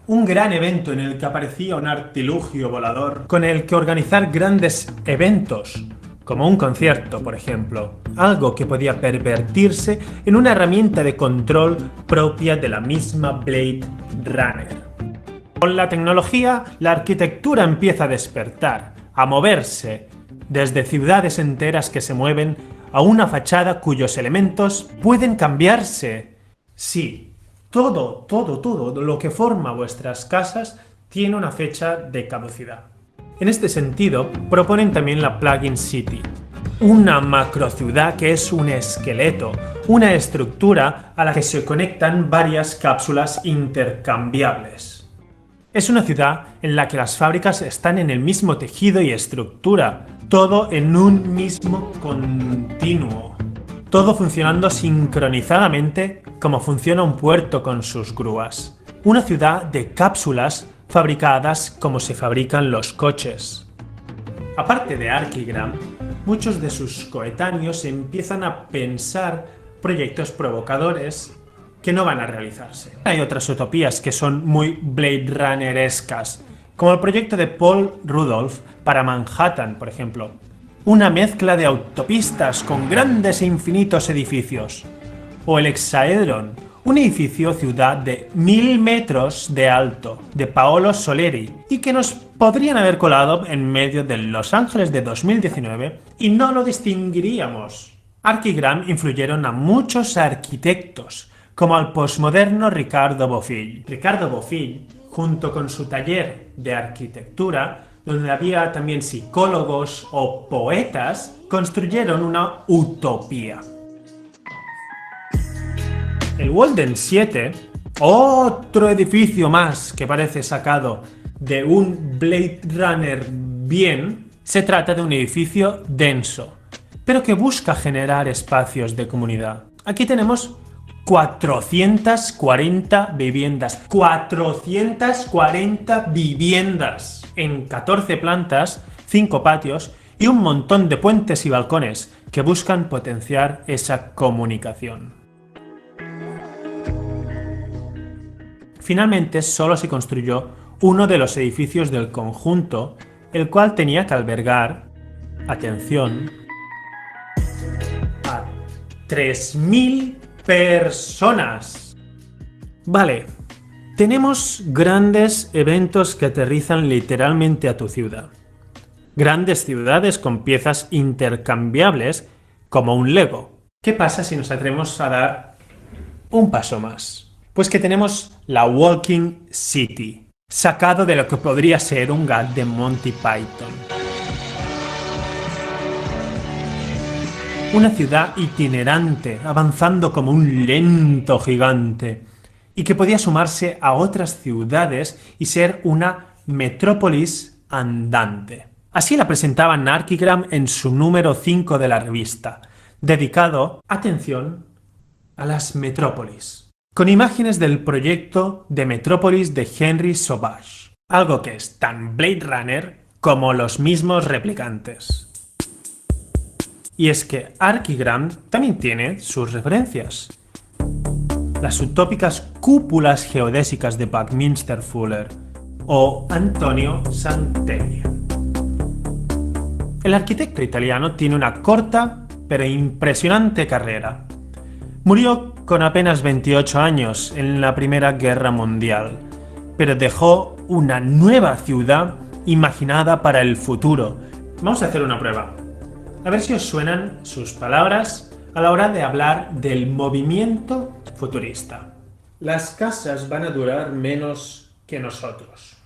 S8: un gran evento en el que aparecía un artilugio volador con el que organizar grandes eventos, como un concierto, por ejemplo, algo que podía pervertirse en una herramienta de control propia de la misma Blade Runner. Con la tecnología, la arquitectura empieza a despertar, a moverse, desde ciudades enteras que se mueven a una fachada cuyos elementos pueden cambiarse. Sí, todo lo que forma vuestras casas tiene una fecha de caducidad. En este sentido, proponen también la Plug-in City, una macrociudad que es un esqueleto, una estructura a la que se conectan varias cápsulas intercambiables. Es una ciudad en la que las fábricas están en el mismo tejido y estructura, todo en un mismo continuo. Todo funcionando sincronizadamente como funciona un puerto con sus grúas. Una ciudad de cápsulas fabricadas como se fabrican los coches. Aparte de Archigram, muchos de sus coetáneos empiezan a pensar proyectos provocadores que no van a realizarse. Hay otras utopías que son muy Blade Runner-escas, como el proyecto de Paul Rudolph para Manhattan, por ejemplo. Una mezcla de autopistas con grandes e infinitos edificios. O el Hexaedron, un edificio ciudad de 1000 metros de alto, de Paolo Soleri, y que nos podrían haber colado en medio de Los Ángeles de 2019 y no lo distinguiríamos. Archigram influyeron a muchos arquitectos, como al posmoderno Ricardo Bofill. Ricardo Bofill, junto con su taller de arquitectura, donde había también psicólogos o poetas, construyeron una utopía. El Walden 7, otro edificio más que parece sacado de un Blade Runner bien, se trata de un edificio denso, pero que busca generar espacios de comunidad. Aquí tenemos 440 viviendas. 440 viviendas en 14 plantas, 5 patios y un montón de puentes y balcones que buscan potenciar esa comunicación. Finalmente, solo se construyó uno de los edificios del conjunto, el cual tenía que albergar, atención, a 3000 personas. Vale, tenemos grandes eventos que aterrizan literalmente a tu ciudad. Grandes ciudades con piezas intercambiables como un Lego. ¿Qué pasa si nos atrevemos a dar un paso más? Pues que tenemos la Walking City, sacado de lo que podría ser un gag de Monty Python. Una ciudad itinerante, avanzando como un lento gigante, y que podía sumarse a otras ciudades y ser una metrópolis andante. Así la presentaban Archigram en su número 5 de la revista, dedicado, atención, a las metrópolis, con imágenes del proyecto de Metrópolis de Henry Sauvage, algo que es tan Blade Runner como los mismos replicantes. Y es que Archigram también tiene sus referencias. Las utópicas cúpulas geodésicas de Buckminster Fuller o Antonio Santeglia. El arquitecto italiano tiene una corta pero impresionante carrera. Murió con apenas 28 años en la Primera Guerra Mundial, pero dejó una nueva ciudad imaginada para el futuro. Vamos a hacer una prueba. A ver si os suenan sus palabras a la hora de hablar del movimiento futurista. Las casas van a durar menos que nosotros.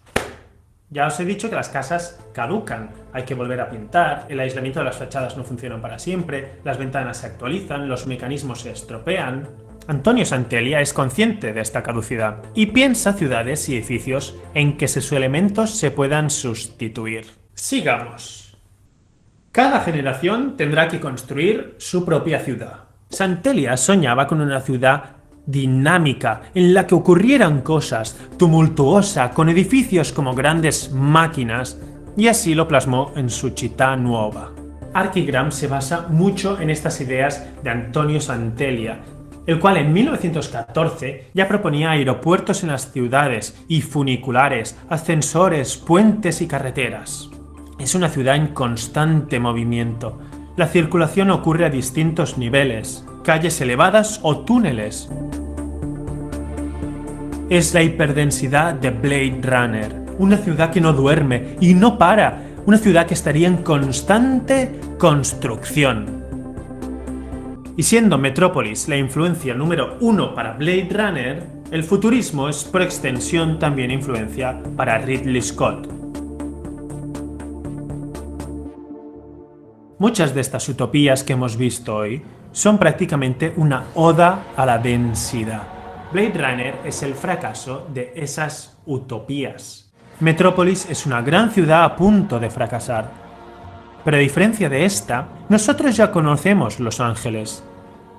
S8: Ya os he dicho que las casas caducan, hay que volver a pintar, el aislamiento de las fachadas no funciona para siempre, las ventanas se actualizan, los mecanismos se estropean. Antonio Santelia es consciente de esta caducidad y piensa ciudades y edificios en que sus elementos se puedan sustituir. Sigamos. Cada generación tendrá que construir su propia ciudad. Santelia soñaba con una ciudad dinámica, en la que ocurrieran cosas, tumultuosa, con edificios como grandes máquinas, y así lo plasmó en su Città Nuova. Archigram se basa mucho en estas ideas de Antonio Santelia, el cual en 1914 ya proponía aeropuertos en las ciudades y funiculares, ascensores, puentes y carreteras. Es una ciudad en constante movimiento. La circulación ocurre a distintos niveles, calles elevadas o túneles. Es la hiperdensidad de Blade Runner, una ciudad que no duerme y no para, una ciudad que estaría en constante construcción. Y siendo Metrópolis la influencia número 1 para Blade Runner, el futurismo es por extensión también influencia para Ridley Scott. Muchas de estas utopías que hemos visto hoy son prácticamente una oda a la densidad. Blade Runner es el fracaso de esas utopías. Metrópolis es una gran ciudad a punto de fracasar. Pero a diferencia de esta, nosotros ya conocemos Los Ángeles.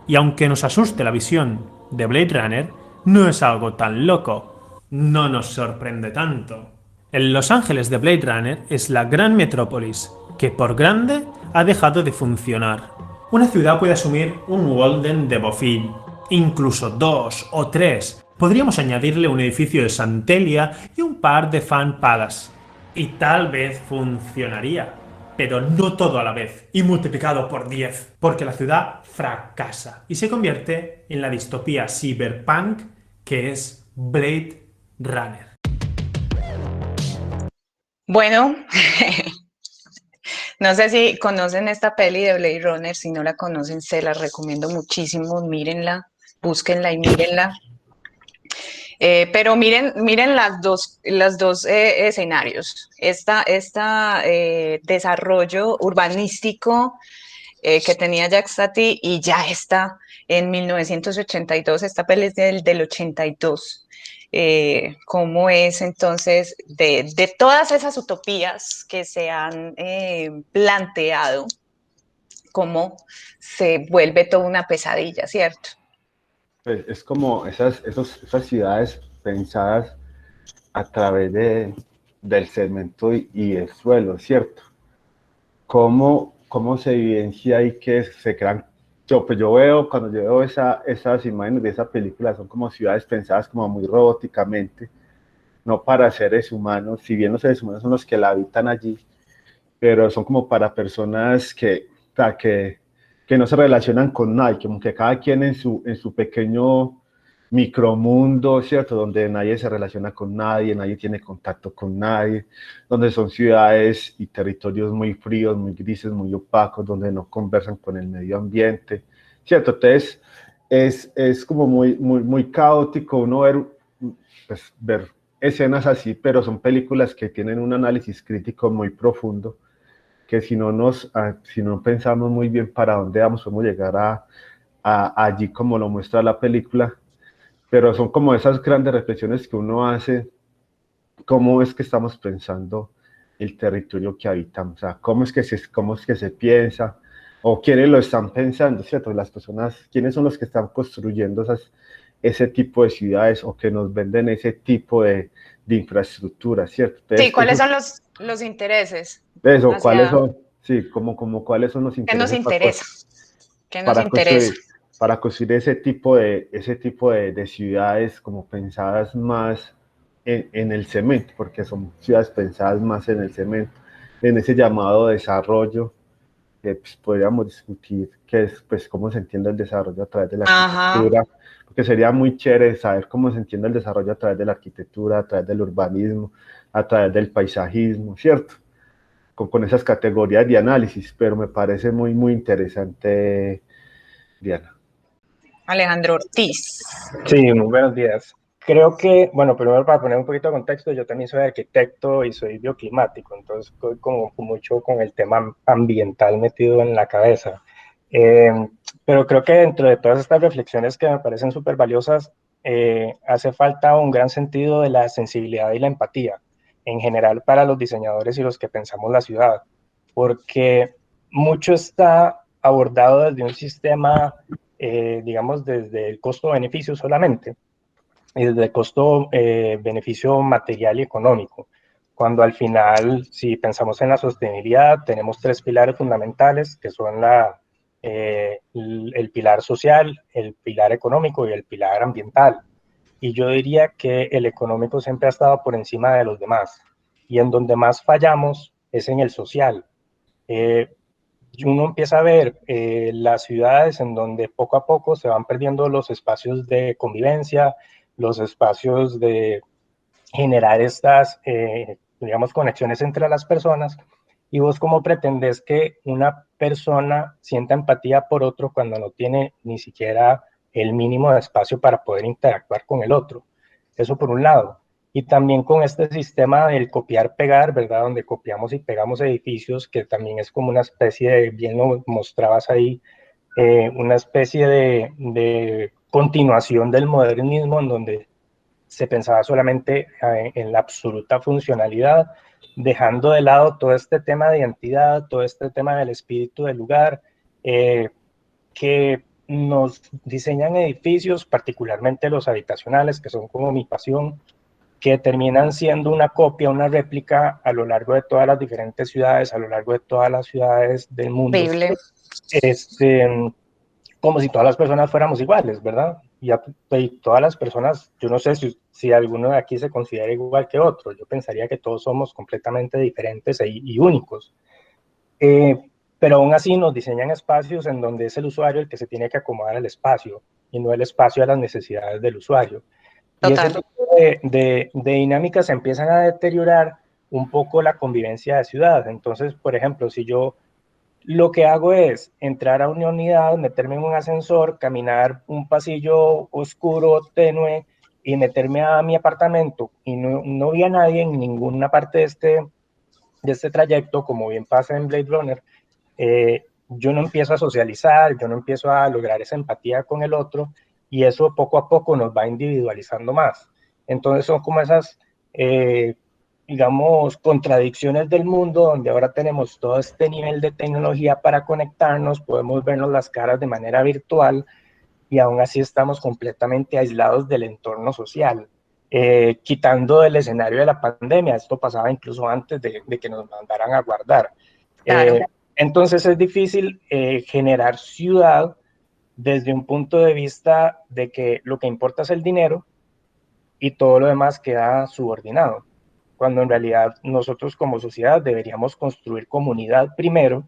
S8: Y aunque nos asuste la visión de Blade Runner, no es algo tan loco. No nos sorprende tanto. El Los Ángeles de Blade Runner es la gran metrópolis, que por grande ha dejado de funcionar. Una ciudad puede asumir un Walden de Bofill, incluso 2 o 3. Podríamos añadirle un edificio de Santelia y un par de Fan Palace. Y tal vez funcionaría, pero no todo a la vez, y multiplicado por 10, porque la ciudad fracasa y se convierte en la distopía cyberpunk que es Blade Runner.
S1: Bueno, no sé si conocen esta peli de Blade Runner, si no la conocen se la recomiendo muchísimo, mírenla, búsquenla y mírenla. Pero miren las dos escenarios. Desarrollo urbanístico que tenía Jack Stati y ya está en 1982, esta peli es del 82. ¿Cómo es entonces de todas esas utopías que se han planteado, cómo se vuelve toda una pesadilla, ¿cierto?
S2: Pues es como esas ciudades pensadas a través del cemento y el suelo, ¿cierto? ¿Cómo se evidencia ahí que se crean? Cuando yo veo esas imágenes de esa película, son como ciudades pensadas como muy robóticamente, no para seres humanos, si bien los seres humanos son los que la habitan allí, pero son como para personas que no se relacionan con nadie, como que cada quien en su pequeño micromundo, ¿cierto? Donde nadie se relaciona con nadie, nadie tiene contacto con nadie, donde son ciudades y territorios muy fríos, muy grises, muy opacos, donde no conversan con el medio ambiente, ¿cierto? Entonces, es como muy caótico uno ver escenas así, pero son películas que tienen un análisis crítico muy profundo, que si no pensamos muy bien para dónde vamos, podemos llegar allí como lo muestra la película, pero son como esas grandes reflexiones que uno hace, cómo es que estamos pensando el territorio que habitamos, o sea, cómo es que se piensa, o quiénes lo están pensando, ¿cierto? Las personas, quiénes son los que están construyendo ese tipo de ciudades o que nos venden ese tipo de infraestructura, ¿cierto? Entonces,
S1: Sí, ¿cuáles son los intereses?
S2: Eso, ¿cuáles son? Sí, cuáles son los
S1: ¿Qué nos
S2: intereses
S1: interesa? ¿Qué nos
S2: para
S1: interesa?
S2: construir ese tipo de ciudades como pensadas más en el cemento, porque son ciudades pensadas más en el cemento, en ese llamado desarrollo, que pues, podríamos discutir qué es, pues, cómo se entiende el desarrollo a través de la arquitectura, porque sería muy chévere saber cómo se entiende el desarrollo a través de la arquitectura, a través del urbanismo, a través del paisajismo, ¿cierto? Con esas categorías de análisis, pero me parece muy interesante, Diana.
S1: Alejandro Ortiz.
S9: Sí, muy buenos días. Creo que, bueno, primero para poner un poquito de contexto, yo también soy arquitecto y soy bioclimático, entonces estoy como mucho con el tema ambiental metido en la cabeza. Pero creo que dentro de todas estas reflexiones que me parecen súper valiosas, hace falta un gran sentido de la sensibilidad y la empatía, en general para los diseñadores y los que pensamos la ciudad, porque mucho está abordado desde un sistema, digamos, desde el costo-beneficio solamente, y desde el costo-beneficio material y económico, cuando al final, si pensamos en la sostenibilidad, tenemos tres pilares fundamentales, que son el pilar social, el pilar económico y el pilar ambiental. Y yo diría que el económico siempre ha estado por encima de los demás. Y en donde más fallamos es en el social. Uno empieza a ver las ciudades en donde poco a poco se van perdiendo los espacios de convivencia, los espacios de generar estas, digamos, conexiones entre las personas. Y vos cómo pretendes que una persona sienta empatía por otro cuando no tiene ni siquiera el mínimo de espacio para poder interactuar con el otro. Eso por un lado. Y también con este sistema del copiar-pegar, ¿verdad? Donde copiamos y pegamos edificios, que también es como una especie de, bien lo mostrabas ahí, una especie de continuación del modernismo en donde se pensaba solamente en la absoluta funcionalidad, dejando de lado todo este tema de identidad, todo este tema del espíritu del lugar, que nos diseñan edificios, particularmente los habitacionales, que son como mi pasión, que terminan siendo una copia, una réplica a lo largo de todas las diferentes ciudades, a lo largo de todas las ciudades del mundo. Como si todas las personas fuéramos iguales, ¿verdad? Y todas las personas, yo no sé si alguno de aquí se considera igual que otro, yo pensaría que todos somos completamente diferentes y únicos. Pero aún así nos diseñan espacios en donde es el usuario el que se tiene que acomodar al espacio y no el espacio a las necesidades del usuario.
S1: Total.
S9: Y ese tipo de dinámicas empiezan a deteriorar un poco la convivencia de ciudad. Entonces, por ejemplo, si yo lo que hago es entrar a una unidad, meterme en un ascensor, caminar un pasillo oscuro, tenue, y meterme a mi apartamento, y no vi a nadie en ninguna parte de este trayecto, como bien pasa en Blade Runner, yo no empiezo a socializar, yo no empiezo a lograr esa empatía con el otro, y eso poco a poco nos va individualizando más. Entonces son como esas digamos, contradicciones del mundo, donde ahora tenemos todo este nivel de tecnología para conectarnos, podemos vernos las caras de manera virtual y aún así estamos completamente aislados del entorno social, quitando del escenario de la pandemia. Esto pasaba incluso antes de que nos mandaran a guardar.
S1: Claro.
S9: Entonces es difícil generar ciudad desde un punto de vista de que lo que importa es el dinero y todo lo demás queda subordinado, cuando en realidad nosotros como sociedad deberíamos construir comunidad primero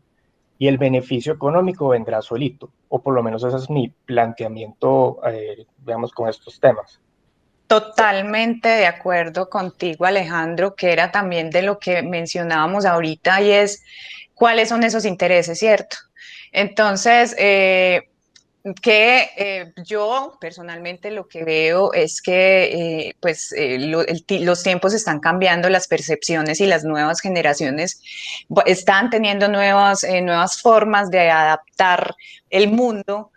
S9: y el beneficio económico vendrá solito, o por lo menos ese es mi planteamiento, digamos, con estos temas.
S1: Totalmente de acuerdo contigo, Alejandro, que era también de lo que mencionábamos ahorita y es cuáles son esos intereses, ¿cierto? Entonces, yo personalmente lo que veo es que los tiempos están cambiando, las percepciones y las nuevas generaciones están teniendo nuevas formas de adaptar el mundo.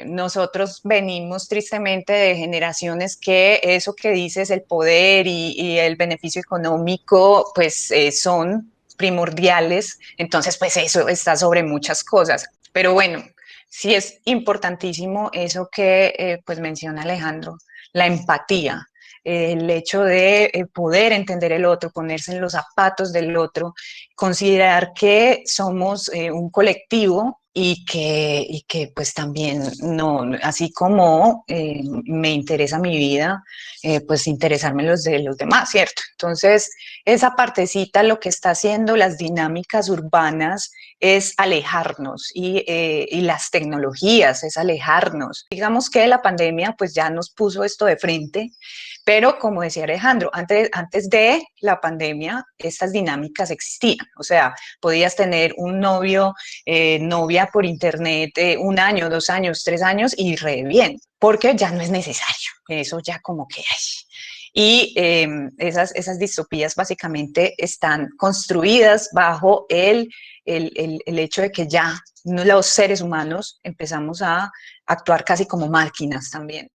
S1: Nosotros venimos tristemente de generaciones que eso que dices, el poder y el beneficio económico, pues son primordiales, entonces pues eso está sobre muchas cosas, pero bueno, sí es importantísimo eso que pues menciona Alejandro, la empatía, el hecho de poder entender el otro, ponerse en los zapatos del otro, considerar que somos un colectivo y que pues también, no, así como me interesa mi vida, pues interesarme los de los demás, ¿cierto? Entonces, esa partecita lo que está haciendo las dinámicas urbanas es alejarnos y las tecnologías es alejarnos. Digamos que la pandemia pues ya nos puso esto de frente, Pero como decía Alejandro, antes de la pandemia, estas dinámicas existían. O sea, podías tener un novio, novia por internet 1 año, 2 años, 3 años y re bien, porque ya no es necesario. Eso ya como que hay. Y esas distopías básicamente están construidas bajo el hecho de que ya los seres humanos empezamos a actuar casi como máquinas también.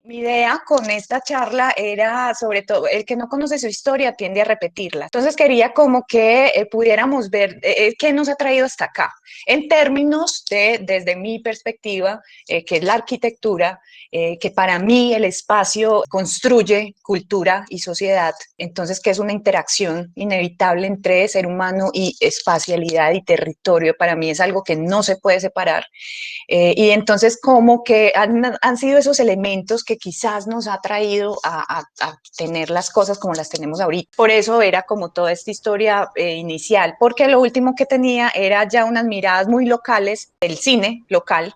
S1: Mi idea con esta charla era, sobre todo, el que no conoce su historia tiende a repetirla. Entonces quería como que pudiéramos ver qué nos ha traído hasta acá, en términos de, desde mi perspectiva, que es la arquitectura, que para mí el espacio construye cultura y sociedad, entonces que es una interacción inevitable entre ser humano y espacialidad y territorio. Para mí es algo que no se puede separar. Y entonces como que han sido esos elementos que quizás nos ha traído a tener las cosas como las tenemos ahorita. Por eso era como toda esta historia inicial, porque lo último que tenía era ya unas miradas muy locales del cine local,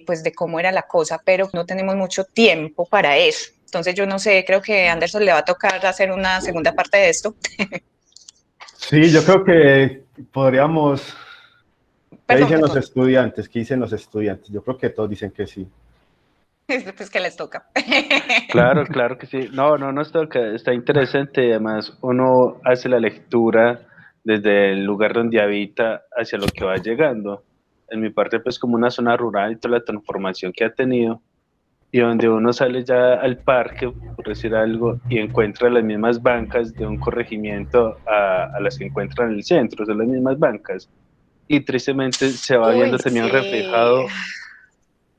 S1: pues de cómo era la cosa, pero no tenemos mucho tiempo para eso. Entonces yo no sé, creo que a Anderson le va a tocar hacer una segunda parte de esto.
S2: Sí, yo creo que podríamos... ¿Qué dicen los estudiantes? ¿Qué dicen los estudiantes? Yo creo que todos dicen que sí.
S1: Pues que les toca.
S4: Claro que sí. No, nos toca. Está interesante. Además, uno hace la lectura desde el lugar donde habita hacia lo que va llegando. En mi parte, pues como una zona rural y toda la transformación que ha tenido. Y donde uno sale ya al parque, por decir algo, y encuentra las mismas bancas de un corregimiento a las que encuentra en el centro, son las mismas bancas. Y tristemente se va viendo también reflejado,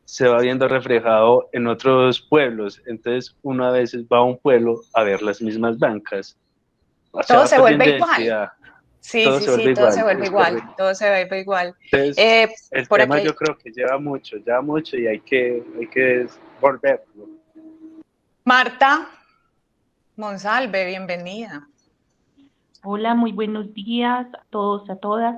S4: se va viendo reflejado en otros pueblos. Entonces uno a veces va a un pueblo a ver las mismas bancas.
S1: Todo se vuelve igual.
S4: Identidad.
S1: Sí, todo se vuelve igual. Todo se vuelve igual.
S4: Entonces, el tema yo creo que lleva mucho y hay que volverlo.
S1: Marta Monsalve, bienvenida.
S10: Hola, muy buenos días a todos, a todas.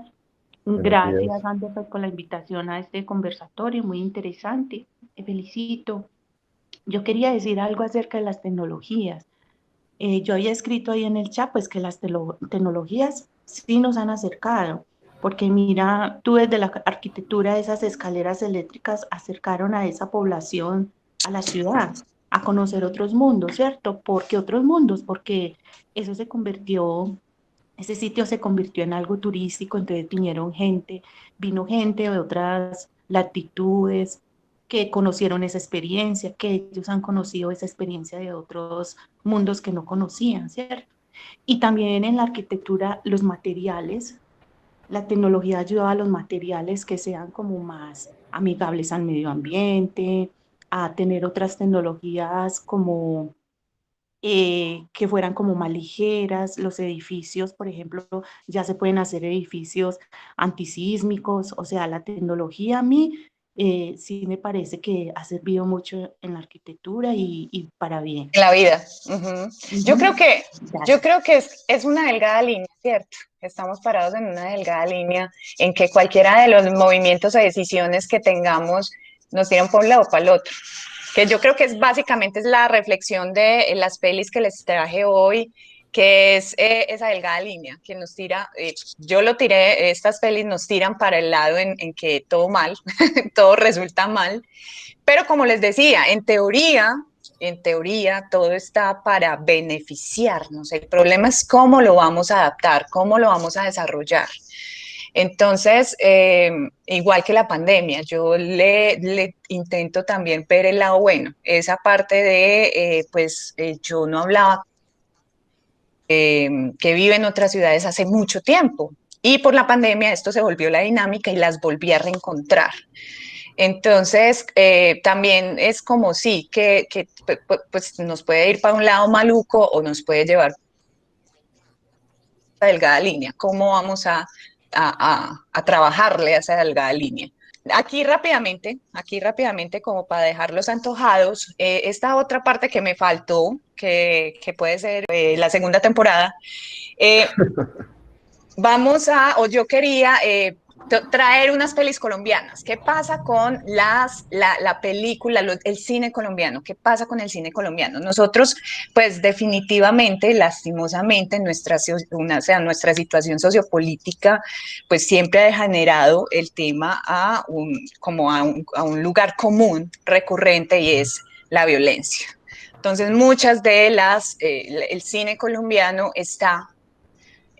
S10: Gracias, Anderson, por la invitación a este conversatorio, muy interesante. Te felicito. Yo quería decir algo acerca de las tecnologías. Yo había escrito ahí en el chat, pues que las tecnologías sí nos han acercado, porque mira, tú desde la arquitectura, esas escaleras eléctricas acercaron a esa población a la ciudad, a conocer otros mundos, ¿cierto? ¿Por qué otros mundos? Porque eso ese sitio se convirtió en algo turístico, entonces vino gente de otras latitudes que conocieron esa experiencia, que ellos han conocido esa experiencia de otros mundos que no conocían, ¿cierto? Y también en la arquitectura, los materiales, la tecnología ayuda a los materiales que sean como más amigables al medio ambiente, a tener otras tecnologías como que fueran como más ligeras. Los edificios, por ejemplo, ya se pueden hacer edificios antisísmicos. O sea, la tecnología a mí sí me parece que ha servido mucho en la arquitectura y para bien.
S1: En la vida. Yo creo que es una delgada línea, ¿cierto? Estamos parados en una delgada línea en que cualquiera de los movimientos o decisiones que tengamos nos tiran por un lado o para el otro. Que yo creo que básicamente es la reflexión de las pelis que les traje hoy, que es esa delgada línea que nos tira, yo lo tiré, estas pelis nos tiran para el lado en que todo mal, todo resulta mal, pero como les decía, en teoría todo está para beneficiarnos. El problema es cómo lo vamos a adaptar, cómo lo vamos a desarrollar. Entonces, igual que la pandemia, yo le intento también ver el lado bueno, esa parte de, yo no hablaba, que vive en otras ciudades hace mucho tiempo, y por la pandemia esto se volvió la dinámica y las volví a reencontrar. Entonces, también es como sí, que pues nos puede ir para un lado maluco o nos puede llevar a delgada línea. ¿Cómo vamos a trabajarle a esa delgada línea? Aquí rápidamente, como para dejarlos antojados, esta otra parte que me faltó, que puede ser la segunda temporada, yo quería traer unas pelis colombianas. ¿Qué pasa con la película, el cine colombiano? ¿Qué pasa con el cine colombiano? Nosotros, pues definitivamente, lastimosamente, nuestra situación sociopolítica, pues siempre ha generado el tema a un lugar común recurrente, y es la violencia. Entonces, muchas de el cine colombiano está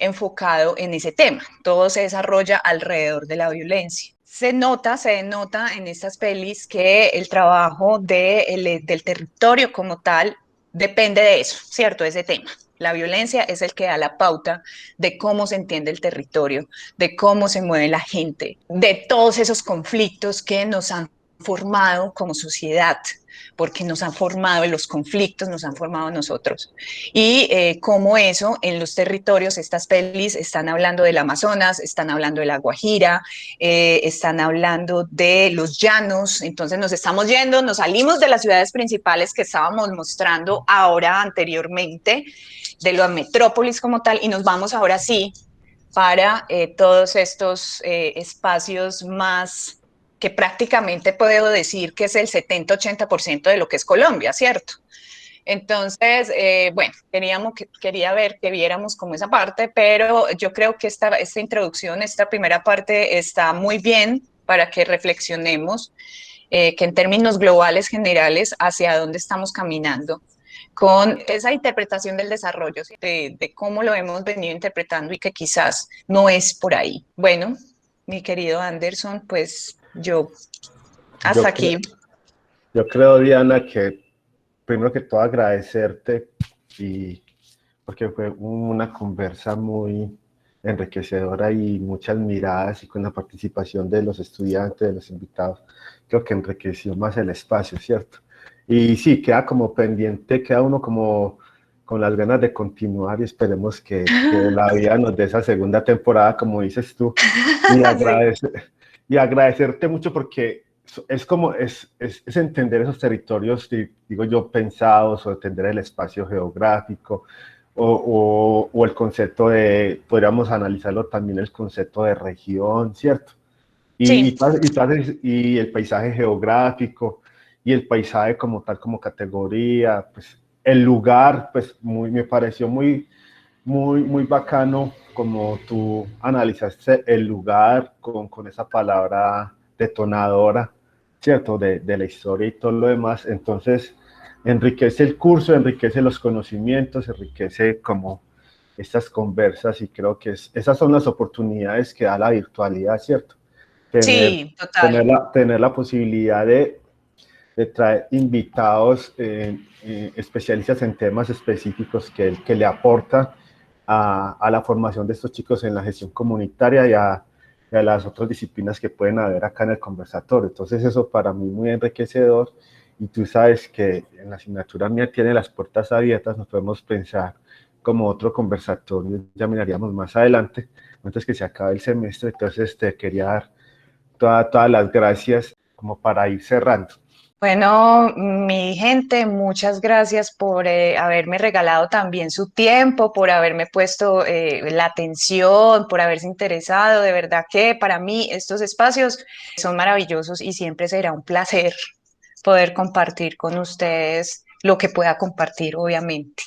S1: enfocado en ese tema. Todo se desarrolla alrededor de la violencia. Se denota en estas pelis que el trabajo del territorio como tal depende de eso, ¿cierto? De ese tema. La violencia es el que da la pauta de cómo se entiende el territorio, de cómo se mueve la gente, de todos esos conflictos que nos han formado como sociedad, porque nos han formado en los conflictos, nos han formado nosotros. Y cómo eso en los territorios, estas pelis están hablando del Amazonas, están hablando de la Guajira, están hablando de los llanos. Entonces nos estamos yendo, nos salimos de las ciudades principales que estábamos mostrando ahora anteriormente, de la metrópolis como tal, y nos vamos ahora sí para todos estos espacios más que prácticamente puedo decir que es el 70-80% de lo que es Colombia, ¿cierto? Entonces, bueno, quería ver que viéramos como esa parte, pero yo creo que esta introducción, esta primera parte está muy bien para que reflexionemos, que en términos globales, generales, hacia dónde estamos caminando con esa interpretación del desarrollo, de cómo lo hemos venido interpretando y que quizás no es por ahí. Bueno, mi querido Anderson, pues hasta aquí.
S2: Yo creo, Diana, que primero que todo agradecerte, porque fue una conversa muy enriquecedora y muchas miradas, y con la participación de los estudiantes, de los invitados, creo que enriqueció más el espacio, ¿cierto? Y sí, queda como pendiente, queda uno como con las ganas de continuar, y esperemos que la vida nos dé esa segunda temporada, como dices tú, y agradecerte mucho, porque es como, es entender esos territorios, digo yo, pensados, o entender el espacio geográfico, o el concepto podríamos analizarlo también, el concepto de región, ¿cierto?
S1: Sí.
S2: Y el paisaje geográfico, y el paisaje como tal, como categoría, pues el lugar, pues me pareció muy bacano como tú analizaste el lugar con esa palabra detonadora, ¿cierto? De la historia y todo lo demás. Entonces, enriquece el curso, enriquece los conocimientos, enriquece como estas conversas, y creo que esas son las oportunidades que da la virtualidad, ¿cierto?
S1: Sí, total.
S2: Tener la posibilidad de traer invitados especialistas en temas específicos que le aportan a la formación de estos chicos en la gestión comunitaria, y a las otras disciplinas que pueden haber acá en el conversatorio. Entonces eso para mí muy enriquecedor, y tú sabes que en la asignatura mía tiene las puertas abiertas, nos podemos pensar como otro conversatorio, ya miraríamos más adelante, antes que se acabe el semestre. Entonces te quería dar todas las gracias como para ir cerrando.
S1: Bueno, mi gente, muchas gracias por haberme regalado también su tiempo, por haberme puesto la atención, por haberse interesado. De verdad que para mí estos espacios son maravillosos, y siempre será un placer poder compartir con ustedes lo que pueda compartir, obviamente.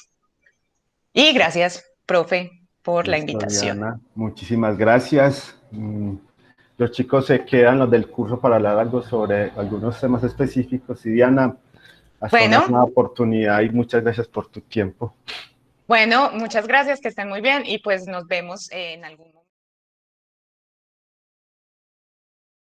S1: Y gracias, profe, por la
S2: Listo,
S1: invitación.
S2: Diana, muchísimas gracias. Los chicos se quedan, los del curso, para hablar algo sobre algunos temas específicos. Y Diana, hasta una nueva oportunidad, y muchas gracias por tu tiempo.
S1: Bueno, muchas gracias, que estén muy bien, y pues nos vemos en algún momento.